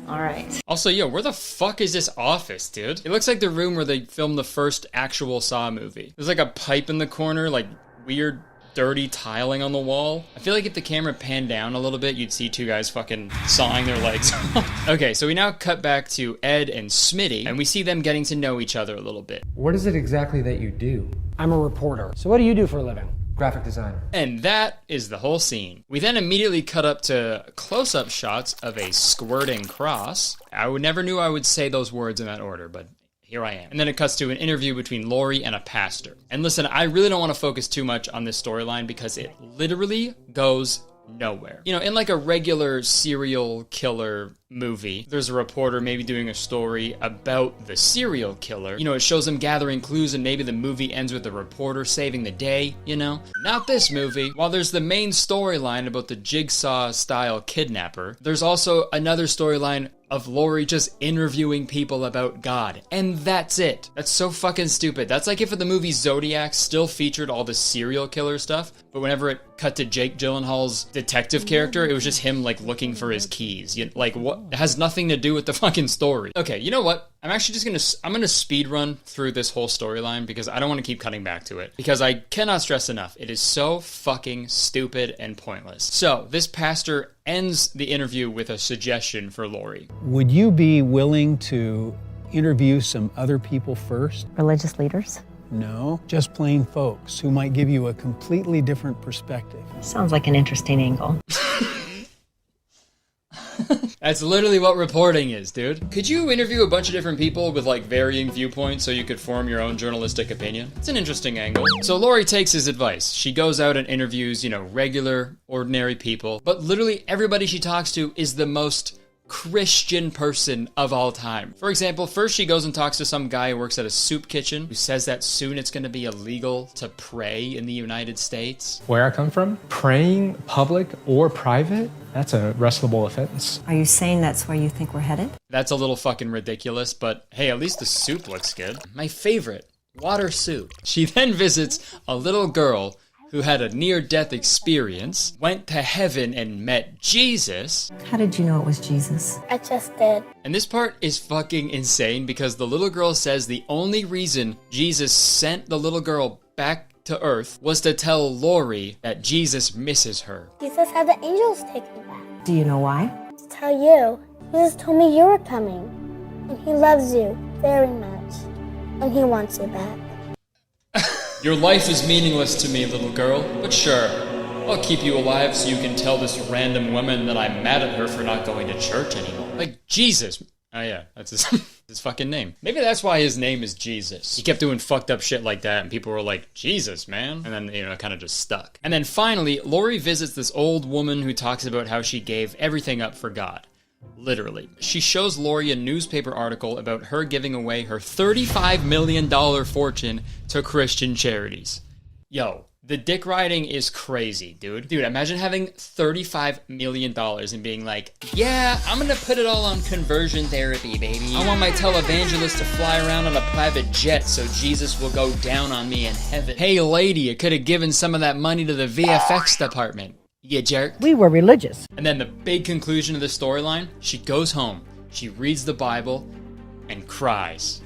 All right. Also, yo, where the fuck is this office, dude? It looks like the room where they filmed the first actual Saw movie. There's like a pipe in the corner, like weird, dirty tiling on the wall. I feel like if the camera panned down a little bit, you'd see two guys fucking sawing their legs off. Okay, so we now cut back to Ed and Smitty, and we see them getting to know each other a little bit. What is it exactly that you do? I'm a reporter. So what do you do for a living? Graphic designer. And that is the whole scene. We then immediately cut up to close-up shots of a squirting cross. I never knew I would say those words in that order, but here I am. And then it cuts to an interview between Lori and a pastor. And listen, I really don't want to focus too much on this storyline because it literally goes nowhere. You know, in like a regular serial killer movie, there's a reporter maybe doing a story about the serial killer. You know, it shows them gathering clues and maybe the movie ends with the reporter saving the day, you know? Not this movie. While there's the main storyline about the Jigsaw-style kidnapper, there's also another storyline of Laurie just interviewing people about God. And that's it. That's so fucking stupid. That's like if the movie Zodiac still featured all the serial killer stuff, but whenever it cut to Jake Gyllenhaal's detective character, it was just him like looking for his keys. Like what? It has nothing to do with the fucking story. Okay, you know what? I'm actually just gonna speed run through this whole storyline because I don't want to keep cutting back to it. Because I cannot stress enough, it is so fucking stupid and pointless. So, this pastor ends the interview with a suggestion for Laurie. Would you be willing to interview some other people first? Religious leaders? No, just plain folks who might give you a completely different perspective. Sounds like an interesting angle. That's literally what reporting is, dude. Could you interview a bunch of different people with like varying viewpoints so you could form your own journalistic opinion? It's an interesting angle. So Laurie takes his advice. She goes out and interviews, you know, regular, ordinary people, but literally everybody she talks to is the most Christian person of all time. For example, first she goes and talks to some guy who works at a soup kitchen who says that soon it's going to be illegal to pray in the United States. Where I come from, praying public or private, that's a arrestable offense. Are you saying that's where you think we're headed? That's a little fucking ridiculous, but hey, at least the soup looks good. My favorite, water soup. She then visits a little girl who had a near-death experience, went to heaven and met Jesus. How did you know it was Jesus? I just did. And this part is fucking insane because the little girl says the only reason Jesus sent the little girl back to Earth was to tell Laurie that Jesus misses her. Jesus had the angels take me back. Do you know why? To tell you, Jesus told me you were coming. And he loves you very much. And he wants you back. Your life is meaningless to me, little girl, but sure, I'll keep you alive so you can tell this random woman that I'm mad at her for not going to church anymore. Like, Jesus. Oh yeah, that's his, his fucking name. Maybe that's why his name is Jesus. He kept doing fucked up shit like that, and people were like, Jesus, man. And then, you know, it kind of just stuck. And then finally, Laurie visits this old woman who talks about how she gave everything up for God. Literally. She shows Laurie a newspaper article about her giving away her $35 million fortune to Christian charities. Yo, the dick riding is crazy, dude. Dude, imagine having $35 million and being like, yeah, I'm gonna put it all on conversion therapy, baby. I want my televangelist to fly around on a private jet so Jesus will go down on me in heaven. Hey, lady, you could have given some of that money to the VFX department. You jerk. We were religious. And then the big conclusion of the storyline, she goes home, she reads the Bible, and cries.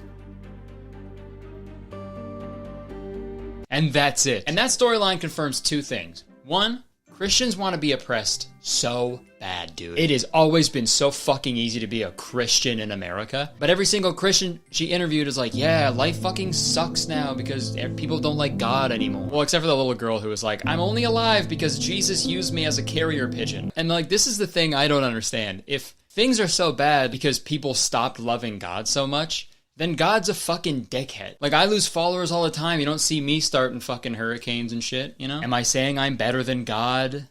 And that's it. And that storyline confirms two things. One, Christians want to be oppressed so bad, dude. It has always been so fucking easy to be a Christian in America. But every single Christian she interviewed is like, yeah, life fucking sucks now because people don't like God anymore. Well, except for the little girl who was like, I'm only alive because Jesus used me as a carrier pigeon. And like, this is the thing I don't understand. If things are so bad because people stopped loving God so much, then God's a fucking dickhead. Like, I lose followers all the time. You don't see me starting fucking hurricanes and shit, you know? Am I saying I'm better than God?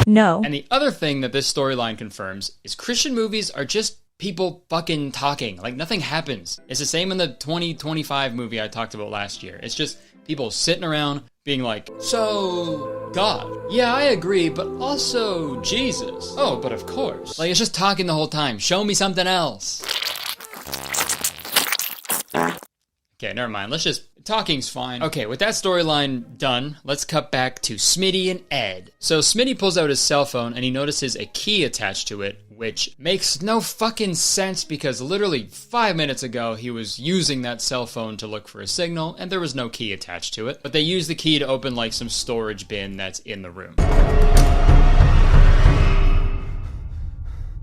No. And the other thing that this storyline confirms is Christian movies are just people fucking talking. Like, nothing happens. It's the same in the 2025 movie I talked about last year. It's just people sitting around being like, so, God. Yeah, I agree, but also Jesus. Oh, but of course. Like, it's just talking the whole time. Show me something else. Okay, never mind. Let's just... Talking's fine. Okay, with that storyline done, let's cut back to Smitty and Ed. So Smitty pulls out his cell phone and he notices a key attached to it, which makes no fucking sense because literally 5 minutes ago he was using that cell phone to look for a signal and there was no key attached to it. But they use the key to open like some storage bin that's in the room.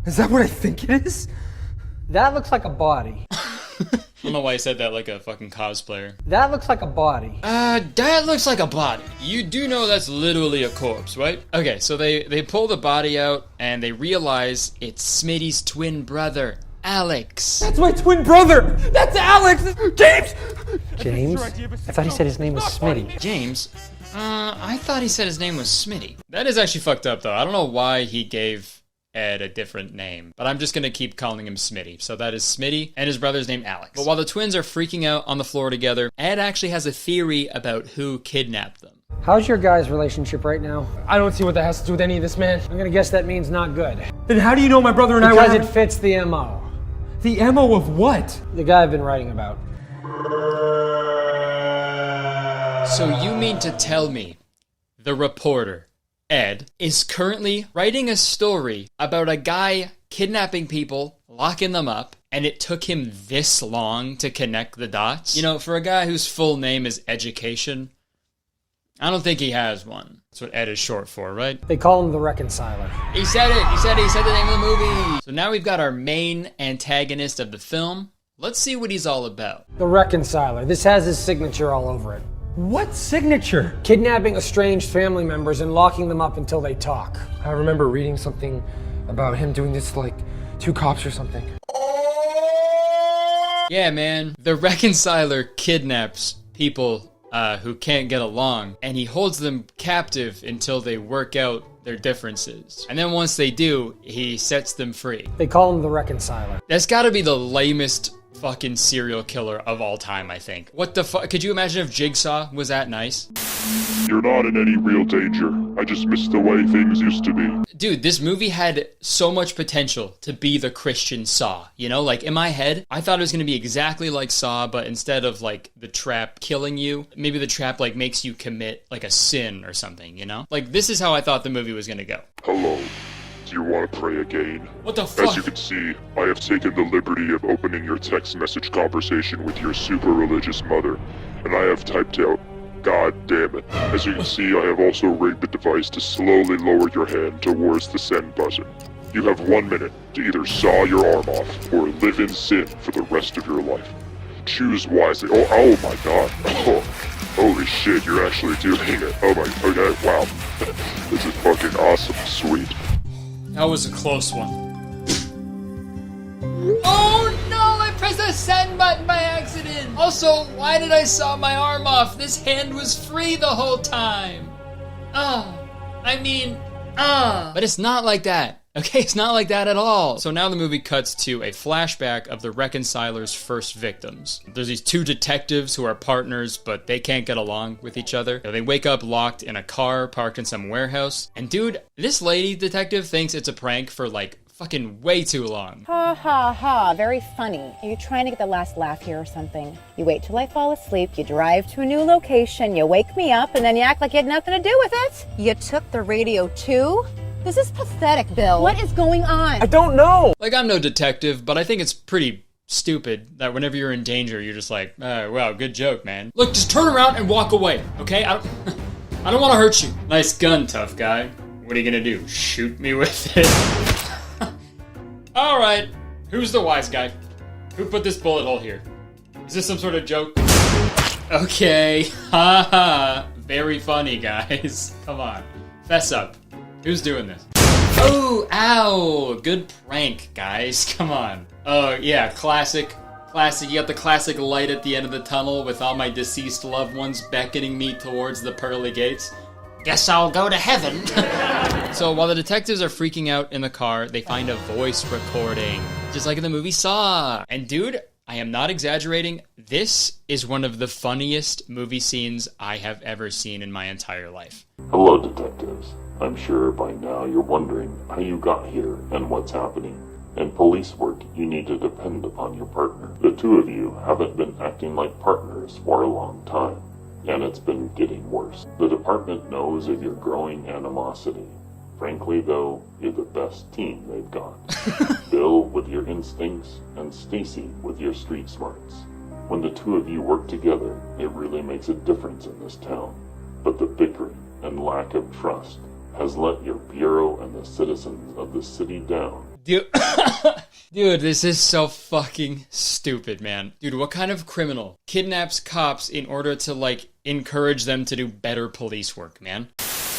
Is that what I think it is? That looks like a body. I don't know why I said that like a fucking cosplayer. That looks like a body. That looks like a body. You do know that's literally a corpse, right? Okay, so they pull the body out and they realize it's Smitty's twin brother, Alex. That's my twin brother! That's Alex! James! James? I thought he said his name was Smitty. James? I thought he said his name was Smitty. That is actually fucked up, though. I don't know why he gave Ed a different name, but I'm just gonna keep calling him Smitty. So that is Smitty, and his brother's named Alex. But while the twins are freaking out on the floor together, Ed actually has a theory about who kidnapped them. How's your guys' relationship right now? I don't see what that has to do with any of this, man. I'm gonna guess that means not good. Then how do you know my brother and I were... Because it fits the MO. The MO of what? The guy I've been writing about. So you mean to tell me the reporter, Ed, is currently writing a story about a guy kidnapping people, locking them up, and it took him this long to connect the dots? You know, for a guy whose full name is Education, I don't think he has one. That's what Ed is short for, right? They call him the Reconciler. He said it! He said the name of the movie! So now we've got our main antagonist of the film. Let's see what he's all about. The Reconciler. This has his signature all over it. What signature? Kidnapping estranged family members and locking them up until they talk. I remember reading something about him doing this to, like, 2 cops or something. Yeah, man. The Reconciler kidnaps people who can't get along, and he holds them captive until they work out their differences. And then once they do, he sets them free. They call him the Reconciler. That's gotta be the lamest fucking serial killer of all time, I think. What the fuck? Could you imagine if Jigsaw was that nice? You're not in any real danger. I just miss the way things used to be. Dude, this movie had so much potential to be the Christian Saw. You know, like in my head, I thought it was gonna be exactly like Saw, but instead of like the trap killing you, maybe the trap like makes you commit like a sin or something, you know? Like this is how I thought the movie was gonna go. Hello. Do you want to pray again? What the fuck? As you can see, I have taken the liberty of opening your text message conversation with your super religious mother, and I have typed out, God damn it. As you can see, I have also rigged the device to slowly lower your hand towards the send button. You have 1 minute to either saw your arm off or live in sin for the rest of your life. Choose wisely. Oh my god. Oh, holy shit, you're actually doing it. Oh my, okay, wow. This is fucking awesome, sweet. That was a close one. Oh no, I pressed the send button by accident. Also, why did I saw my arm off? This hand was free the whole time. But it's not like that. Okay, it's not like that at all. So now the movie cuts to a flashback of the Reconciler's first victims. There's these 2 detectives who are partners, but they can't get along with each other. They wake up locked in a car parked in some warehouse. And dude, this lady detective thinks it's a prank for like fucking way too long. Ha ha ha, very funny. Are you trying to get the last laugh here or something? You wait till I fall asleep, you drive to a new location, you wake me up, and then you act like you had nothing to do with it. You took the radio too? This is pathetic, Bill. What is going on? I don't know! Like, I'm no detective, but I think it's pretty stupid that whenever you're in danger, you're just like, oh, wow, good joke, man. Look, just turn around and walk away, okay? I don't want to hurt you. Nice gun, tough guy. What are you gonna do? Shoot me with it? Alright, who's the wise guy? Who put this bullet hole here? Is this some sort of joke? Okay, haha. Very funny, guys. Come on, fess up. Who's doing this? Oh, ow! Good prank, guys. Come on. Oh, yeah, classic. You got the classic light at the end of the tunnel with all my deceased loved ones beckoning me towards the pearly gates. Guess I'll go to heaven. So while the detectives are freaking out in the car, they find a voice recording, just like in the movie Saw. And dude, I am not exaggerating. This is one of the funniest movie scenes I have ever seen in my entire life. Hello, detectives. I'm sure by now you're wondering how you got here and what's happening. In police work, you need to depend upon your partner. The 2 of you haven't been acting like partners for a long time, and it's been getting worse. The department knows of your growing animosity. Frankly, though, you're the best team they've got. Bill with your instincts, and Stacy with your street smarts. When the 2 of you work together, it really makes a difference in this town. But the bickering and lack of trust has let your bureau and the citizens of the city down. Dude, this is so fucking stupid, man. Dude, what kind of criminal kidnaps cops in order to, like, encourage them to do better police work, man?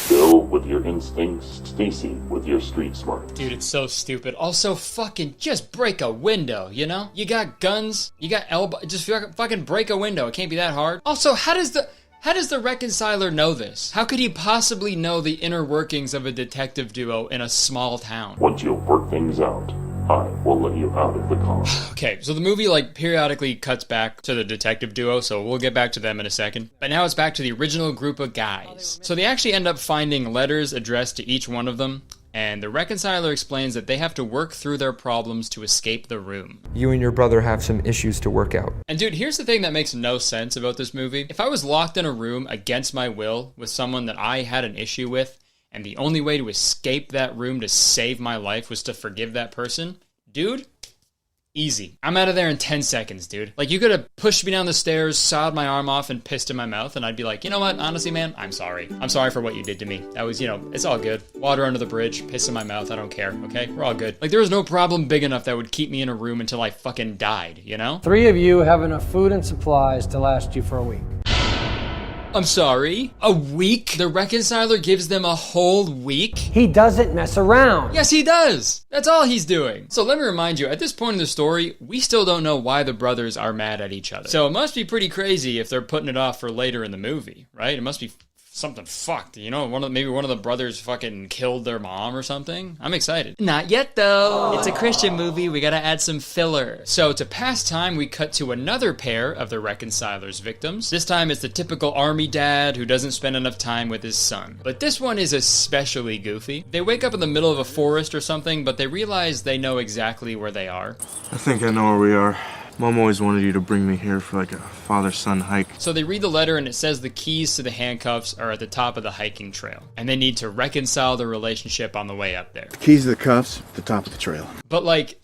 Bill with your instincts, Stacy with your street smarts. Dude, it's so stupid. Also, fucking just break a window, you know? You got guns, you got just fucking break a window. It can't be that hard. Also, how does How does the reconciler know this? How could he possibly know the inner workings of a detective duo in a small town? Once you've worked things out, I will let you out of the car. Okay, so the movie like periodically cuts back to the detective duo, so we'll get back to them in a second. But now it's back to the original group of guys. So they actually end up finding letters addressed to each one of them, and the reconciler explains that they have to work through their problems to escape the room. You and your brother have some issues to work out. And dude, here's the thing that makes no sense about this movie. If I was locked in a room against my will with someone that I had an issue with, and the only way to escape that room to save my life was to forgive that person, dude, easy. I'm out of there in 10 seconds, dude. Like, you could have pushed me down the stairs, sawed my arm off, and pissed in my mouth, and I'd be like, you know what, honestly, man, I'm sorry. I'm sorry for what you did to me. That was, it's all good. Water under the bridge, piss in my mouth, I don't care, okay? We're all good. Like, there was no problem big enough that would keep me in a room until I fucking died, you know? 3 of you have enough food and supplies to last you for a week. I'm sorry? A week? The reconciler gives them a whole week? He doesn't mess around. Yes, he does. That's all he's doing. So let me remind you, at this point in the story, we still don't know why the brothers are mad at each other. So it must be pretty crazy if they're putting it off for later in the movie, right? It must be something fucked, maybe one of the brothers fucking killed their mom or something. I'm excited. Not yet though. It's a Christian movie, we gotta add some filler. So to pass time, we cut to another pair of the reconciler's victims. This time it's the typical army dad who doesn't spend enough time with his son. But this one is especially goofy. They wake up in the middle of a forest or something, but they realize they know exactly where they are. I think I know where we are. Mom always wanted you to bring me here for like a father-son hike. So they read the letter and it says the keys to the handcuffs are at the top of the hiking trail. And they need to reconcile their relationship on the way up there. The keys to the cuffs at the top of the trail. But like,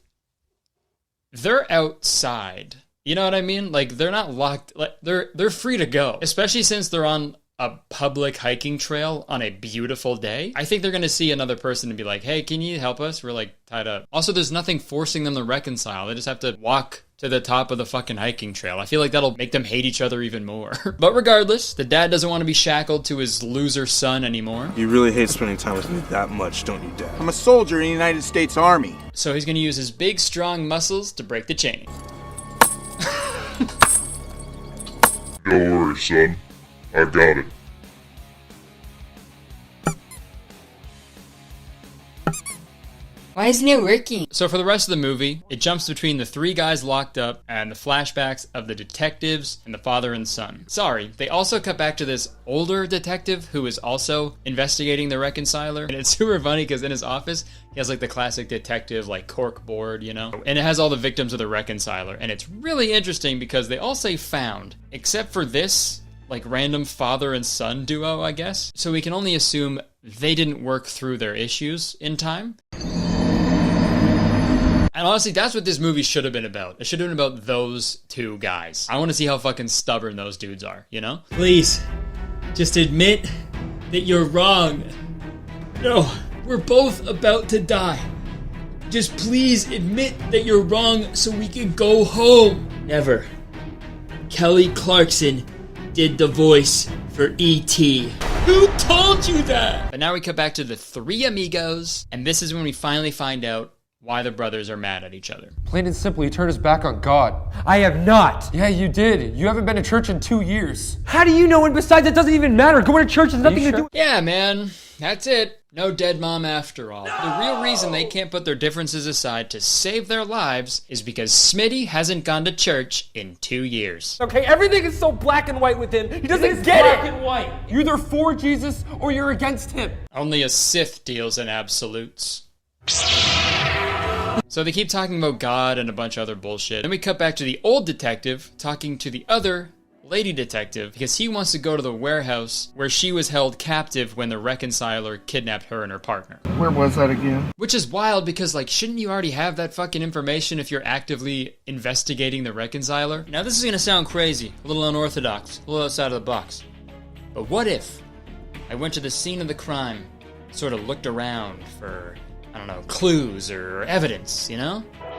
they're outside. You know what I mean? Like, they're not locked. Like, they're free to go. Especially since they're on a public hiking trail on a beautiful day. I think they're going to see another person and be like, hey, can you help us? We're like tied up. Also, there's nothing forcing them to reconcile. They just have to walk to the top of the fucking hiking trail. I feel like that'll make them hate each other even more. But regardless, the dad doesn't want to be shackled to his loser son anymore. You really hate spending time with me that much, don't you, Dad? I'm a soldier in the United States Army. So he's going to use his big, strong muscles to break the chain. Don't worry, son. I got it. Why isn't it working? So for the rest of the movie, it jumps between the 3 guys locked up and the flashbacks of the detectives and the father and son. Sorry, they also cut back to this older detective who is also investigating the reconciler. And it's super funny because in his office, he has like the classic detective like cork board, and it has all the victims of the reconciler. And it's really interesting because they all say found, except for this like random father and son duo, I guess. So we can only assume they didn't work through their issues in time. And honestly, that's what this movie should have been about. It should have been about those 2 guys. I want to see how fucking stubborn those dudes are, Please, just admit that you're wrong. No, we're both about to die. Just please admit that you're wrong so we can go home. Never. Kelly Clarkson did the voice for E.T. Who told you that? But now we cut back to the 3 amigos, and this is when we finally find out why the brothers are mad at each other. Plain and simple, you turned his back on God. I have not. Yeah, you did. You haven't been to church in 2 years. How do you know? And besides, it doesn't even matter. Going to church has nothing to do. Yeah, man. That's it. No dead mom after all. The real reason they can't put their differences aside to save their lives is because Smitty hasn't gone to church in 2 years. Okay, everything is so black and white with him. He doesn't get it. Black and white. You're either for Jesus or you're against him. Only a Sith deals in absolutes. So they keep talking about God and a bunch of other bullshit. Then we cut back to the old detective talking to the other lady detective because he wants to go to the warehouse where she was held captive when the reconciler kidnapped her and her partner. Where was that again? Which is wild because, like, shouldn't you already have that fucking information if you're actively investigating the reconciler? Now, this is gonna sound crazy, a little unorthodox, a little outside of the box. But what if I went to the scene of the crime, sort of looked around for, I don't know, clues or evidence,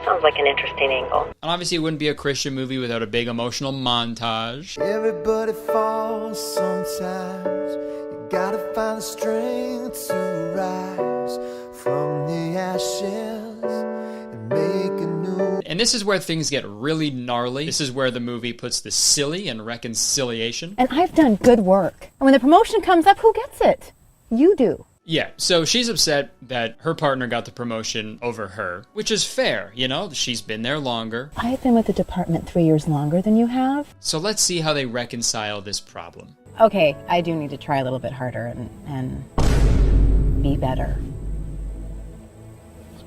Sounds like an interesting angle. And obviously it wouldn't be a Christian movie without a big emotional montage. Everybody falls sometimes. You gotta find the strength to rise from the ashes and make a new. And And this is where things get really gnarly. This is where the movie puts the silly in reconciliation. And I've done good work. And when the promotion comes up, who gets it? You do. Yeah, so she's upset that her partner got the promotion over her, which is fair, you know? She's been there longer. I've been with the department 3 years longer than you have. So let's see how they reconcile this problem. Okay, I do need to try a little bit harder and be better.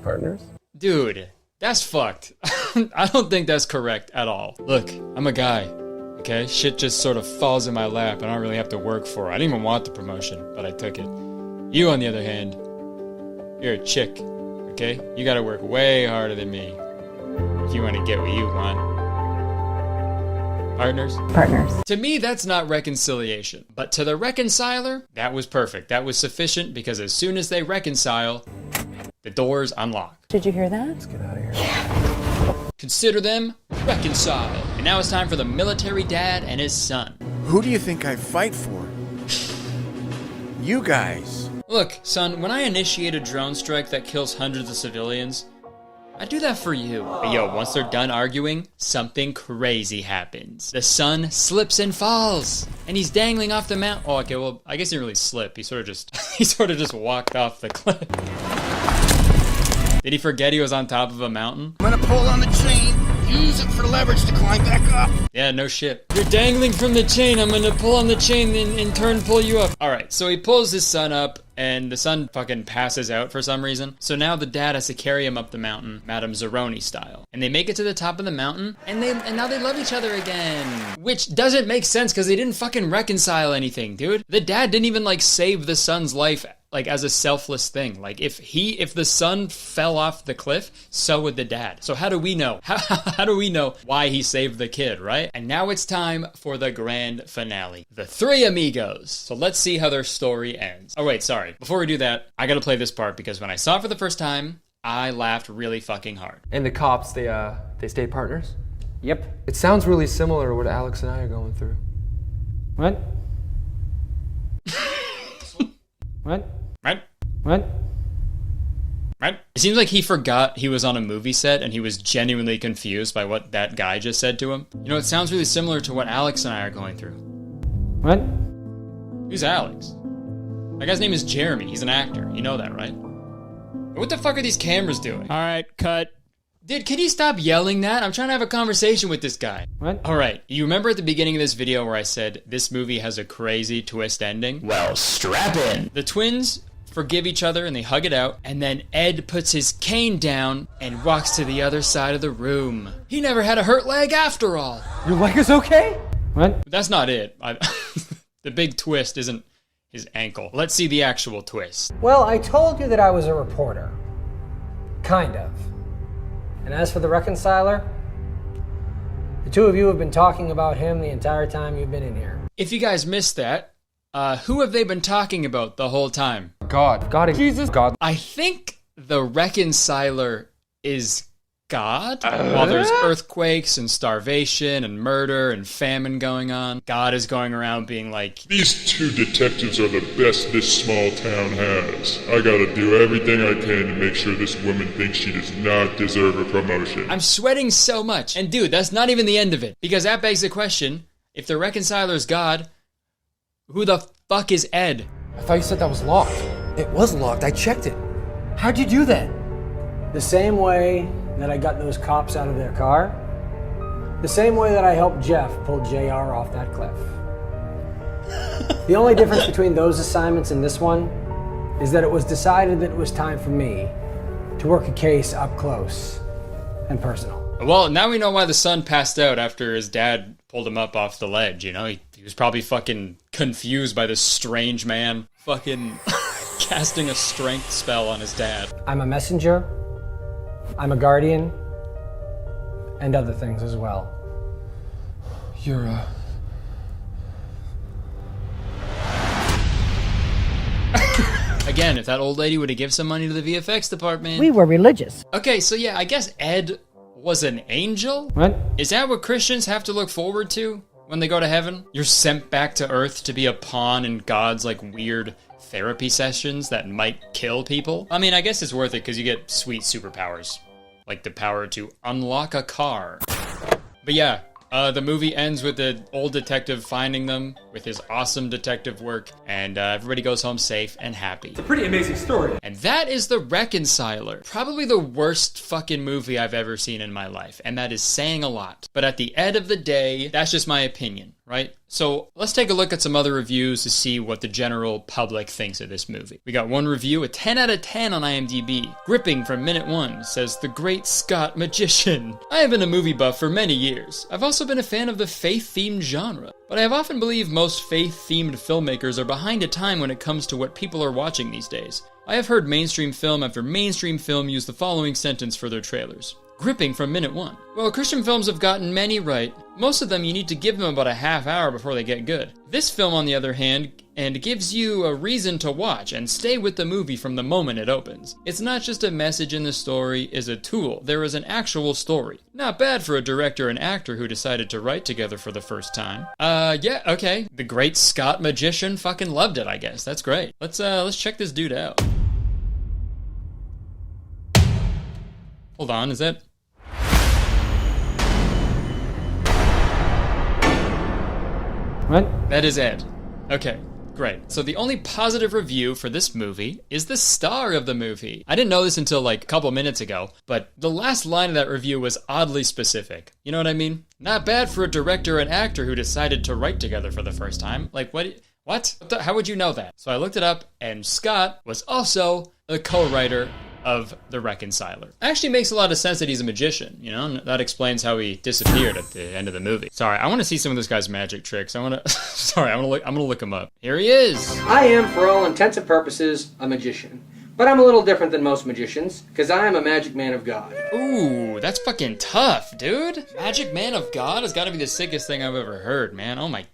Partners? Dude, that's fucked. I don't think that's correct at all. Look, I'm a guy, okay? Shit just sort of falls in my lap and I don't really have to work for it. I didn't even want the promotion, but I took it. You, on the other hand, you're a chick, okay? You gotta work way harder than me if you want to get what you want. Partners? Partners. To me, that's not reconciliation. But to the reconciler, that was perfect. That was sufficient because as soon as they reconcile, the doors unlock. Did you hear that? Let's get out of here. Consider them reconciled. And now it's time for the military dad and his son. Who do you think I fight for? You guys. Look, son, when I initiate a drone strike that kills hundreds of civilians, I do that for you. But yo, once they're done arguing, something crazy happens. The son slips and falls, and he's dangling off the mountain. Oh, okay, well, I guess he didn't really slip. He sort of just walked off the cliff. Did he forget he was on top of a mountain? I'm gonna pull on the chain, use it for leverage to climb back up. Yeah, no shit. You're dangling from the chain. I'm gonna pull on the chain and in turn pull you up. Alright, so he pulls his son up and the son fucking passes out for some reason. So now the dad has to carry him up the mountain, Madame Zeroni style. And they make it to the top of the mountain and now they love each other again. Which doesn't make sense because they didn't fucking reconcile anything, dude. The dad didn't even like save the son's life like as a selfless thing. Like if the son fell off the cliff, so would the dad. So how do we know? How do we know why he saved the kid, right? And now it's time for the grand finale. The three amigos. So let's see how their story ends. Oh wait, sorry. Before we do that, I gotta play this part because when I saw it for the first time, I laughed really fucking hard. And the cops, they stayed partners? Yep. It sounds really similar to what Alex and I are going through. What? What? Right? What? Right? It seems like he forgot he was on a movie set and he was genuinely confused by what that guy just said to him. You know, it sounds really similar to what Alex and I are going through. What? Who's Alex? That guy's name is Jeremy. He's an actor. You know that, right? What the fuck are these cameras doing? Alright, cut. Dude, can you stop yelling that? I'm trying to have a conversation with this guy. What? Alright, you remember at the beginning of this video where I said this movie has a crazy twist ending? Well, strap in. The twins forgive each other and they hug it out, and then Ed puts his cane down and walks to the other side of the room. He never had a hurt leg after all. Your leg is okay? What? That's not it. The big twist isn't his ankle. Let's see the actual twist. Well, I told you that I was a reporter. Kind of. And as for the reconciler, the two of you have been talking about him the entire time you've been in here. If you guys missed that, who have they been talking about the whole time? God. God. Jesus. God. I think the reconciler is God. While there's earthquakes and starvation and murder and famine going on, God is going around being like, "These two detectives are the best this small town has. I gotta do everything I can to make sure this woman thinks she does not deserve a promotion." I'm sweating so much. And dude, that's not even the end of it. Because that begs the question, if the reconciler is God, who the fuck is Ed? I thought you said that was locked. It was locked. I checked it. How'd you do that? The same way that I got those cops out of their car. The same way that I helped Jeff pull JR off that cliff. The only difference between those assignments and this one is that it was decided that it was time for me to work a case up close and personal. Well, now we know why the son passed out after his dad pulled him up off the ledge, you know? He was probably fucking confused by this strange man fucking casting a strength spell on his dad. I'm a messenger, I'm a guardian, and other things as well. You're Again, if that old lady would have given some money to the VFX department. We were religious. Okay, so yeah, I guess Ed was an angel? What? Is that what Christians have to look forward to when they go to heaven? You're sent back to Earth to be a pawn in God's like weird therapy sessions that might kill people? I mean, I guess it's worth it because you get sweet superpowers. like the power to unlock a car. But yeah, the movie ends with the old detective finding them with his awesome detective work, and everybody goes home safe and happy. It's a pretty amazing story. And that is The Reconciler. Probably the worst fucking movie I've ever seen in my life, and that is saying a lot. But at the end of the day, that's just my opinion, right? So let's take a look at some other reviews to see what the general public thinks of this movie. We got one review, a 10 out of 10 on IMDb. Gripping from minute one says, "The Great Scott Magician." I have been a movie buff for many years. I've also been a fan of the faith-themed genre, but I have often believed most faith-themed filmmakers are behind a time when it comes to what people are watching these days. I have heard mainstream film after mainstream film use the following sentence for their trailers. Gripping from minute one. Well, Christian films have gotten many right. Most of them you need to give them about a half hour before they get good. This film, on the other hand, gives you a reason to watch and stay with the movie from the moment it opens. It's not just a message in the story, is a tool. There is an actual story. Not bad for a director and actor who decided to write together for the first time. Yeah, okay. The Great Scott Magician fucking loved it, I guess. That's great. Let's check this dude out. Hold on, is that... What? That is Ed. Okay, great. So the only positive review for this movie is the star of the movie. I didn't know this until like a couple minutes ago, but the last line of that review was oddly specific. You know what I mean? Not bad for a director and actor who decided to write together for the first time. Like, what? How would you know that? So I looked it up, and Scott was also a co-writer of The Reconciler. Actually makes a lot of sense that he's a magician, you know? That explains how he disappeared at the end of the movie. Sorry, I want to see some of this guy's magic tricks. I'm gonna look him up. Here he is. I am, for all intents and purposes, a magician. But I'm a little different than most magicians, because I am a magic man of God. Ooh, that's fucking tough, dude. Magic man of God has got to be the sickest thing I've ever heard, man. Oh my...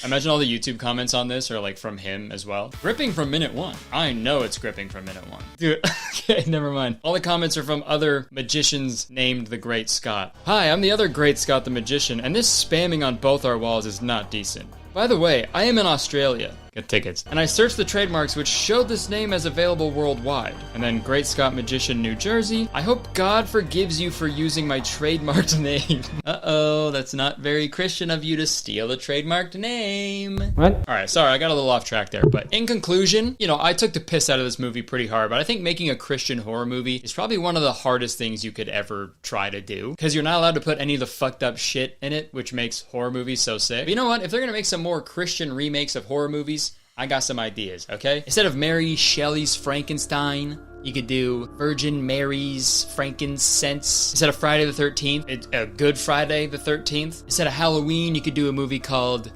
Imagine all the YouTube comments on this are like from him as well. Gripping from minute one. I know it's gripping from minute one. Dude, okay, never mind. All the comments are from other magicians named the Great Scott. Hi, I'm the other Great Scott the Magician, and this spamming on both our walls is not decent. By the way, I am in Australia. Get tickets. And I searched the trademarks which showed this name as available worldwide. And then Great Scott Magician, New Jersey. I hope God forgives you for using my trademarked name. Uh-oh, that's not very Christian of you to steal a trademarked name. What? Alright, sorry, I got a little off track there. But in conclusion, you know, I took the piss out of this movie pretty hard, but I think making a Christian horror movie is probably one of the hardest things you could ever try to do. Because you're not allowed to put any of the fucked up shit in it, which makes horror movies so sick. But you know what? If they're gonna make some more Christian remakes of horror movies, I got some ideas, okay? Instead of Mary Shelley's Frankenstein, you could do Virgin Mary's Frankincense. Instead of Friday the 13th, Good Friday the 13th. Instead of Halloween, you could do a movie called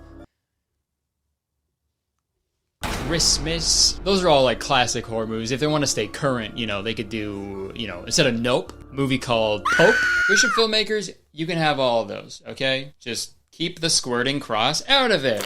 Christmas. Those are all like classic horror movies. If they want to stay current, you know, they could do, you know, instead of Nope, a movie called Pope. Christian filmmakers, you can have all of those, okay? Just keep the squirting cross out of it.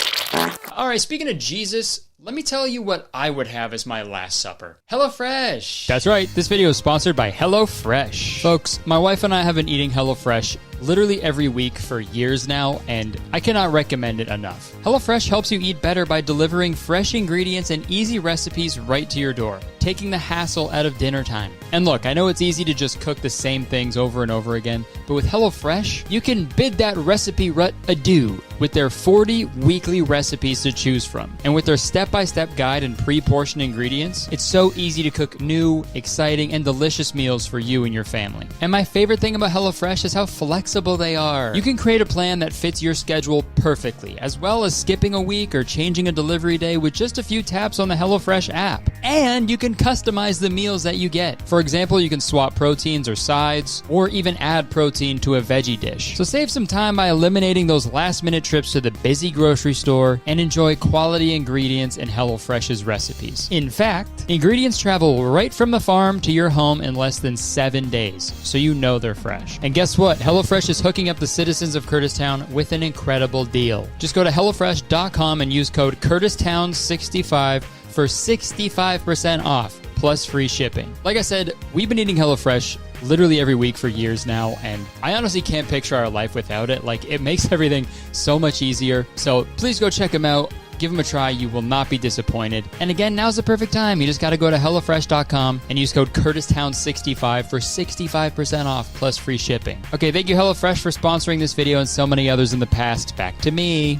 Alright, speaking of Jesus, let me tell you what I would have as my last supper. HelloFresh! That's right, this video is sponsored by HelloFresh. Folks, my wife and I have been eating HelloFresh literally every week for years now, and I cannot recommend it enough. HelloFresh helps you eat better by delivering fresh ingredients and easy recipes right to your door, taking the hassle out of dinner time. And look, I know it's easy to just cook the same things over and over again, but with HelloFresh, you can bid that recipe rut adieu with their 40 weekly recipes to choose from. And with their step-by-step guide and pre-portioned ingredients, it's so easy to cook new, exciting, and delicious meals for you and your family. And my favorite thing about HelloFresh is how flexible they are. You can create a plan that fits your schedule perfectly, as well as skipping a week or changing a delivery day with just a few taps on the HelloFresh app. And you can customize the meals that you get. For example, you can swap proteins or sides, or even add protein to a veggie dish. So save some time by eliminating those last-minute trips to the busy grocery store and enjoy quality ingredients in HelloFresh's recipes. In fact, ingredients travel right from the farm to your home in less than 7 days, so you know they're fresh. And guess what? HelloFresh is hooking up the citizens of Curtistown with an incredible deal. Just go to HelloFresh.com and use code CurtisTown65 for 65% off, plus free shipping. Like I said, we've been eating HelloFresh literally every week for years now, and I honestly can't picture our life without it. Like, it makes everything so much easier. So please go check them out. Give them a try. You will not be disappointed. And again, now's the perfect time. You just got to go to HelloFresh.com and use code KurtisTown65 for 65% off plus free shipping. Okay, thank you HelloFresh for sponsoring this video and so many others in the past. Back to me.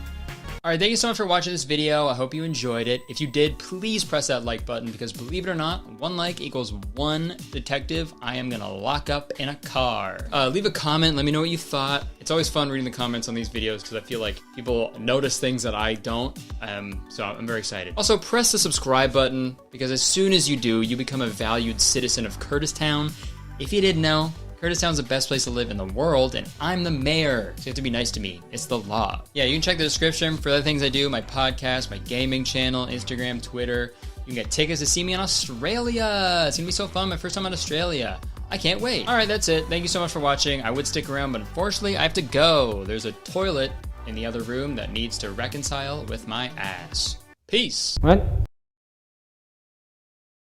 All right, thank you so much for watching this video. I hope you enjoyed it. If you did, please press that like button because believe it or not, 1 like equals 1 detective I am gonna lock up in a car. Leave a comment, let me know what you thought. It's always fun reading the comments on these videos because I feel like people notice things that I don't, so I'm very excited. Also, press the subscribe button because as soon as you do, you become a valued citizen of Kurtistown. If you didn't know, Kurtistown's the best place to live in the world, and I'm the mayor, so you have to be nice to me. It's the law. Yeah, you can check the description for other things I do, my podcast, my gaming channel, Instagram, Twitter. You can get tickets to see me in Australia. It's gonna be so fun, my first time in Australia. I can't wait. All right, that's it. Thank you so much for watching. I would stick around, but unfortunately, I have to go. There's a toilet in the other room that needs to reconcile with my ass. Peace. What?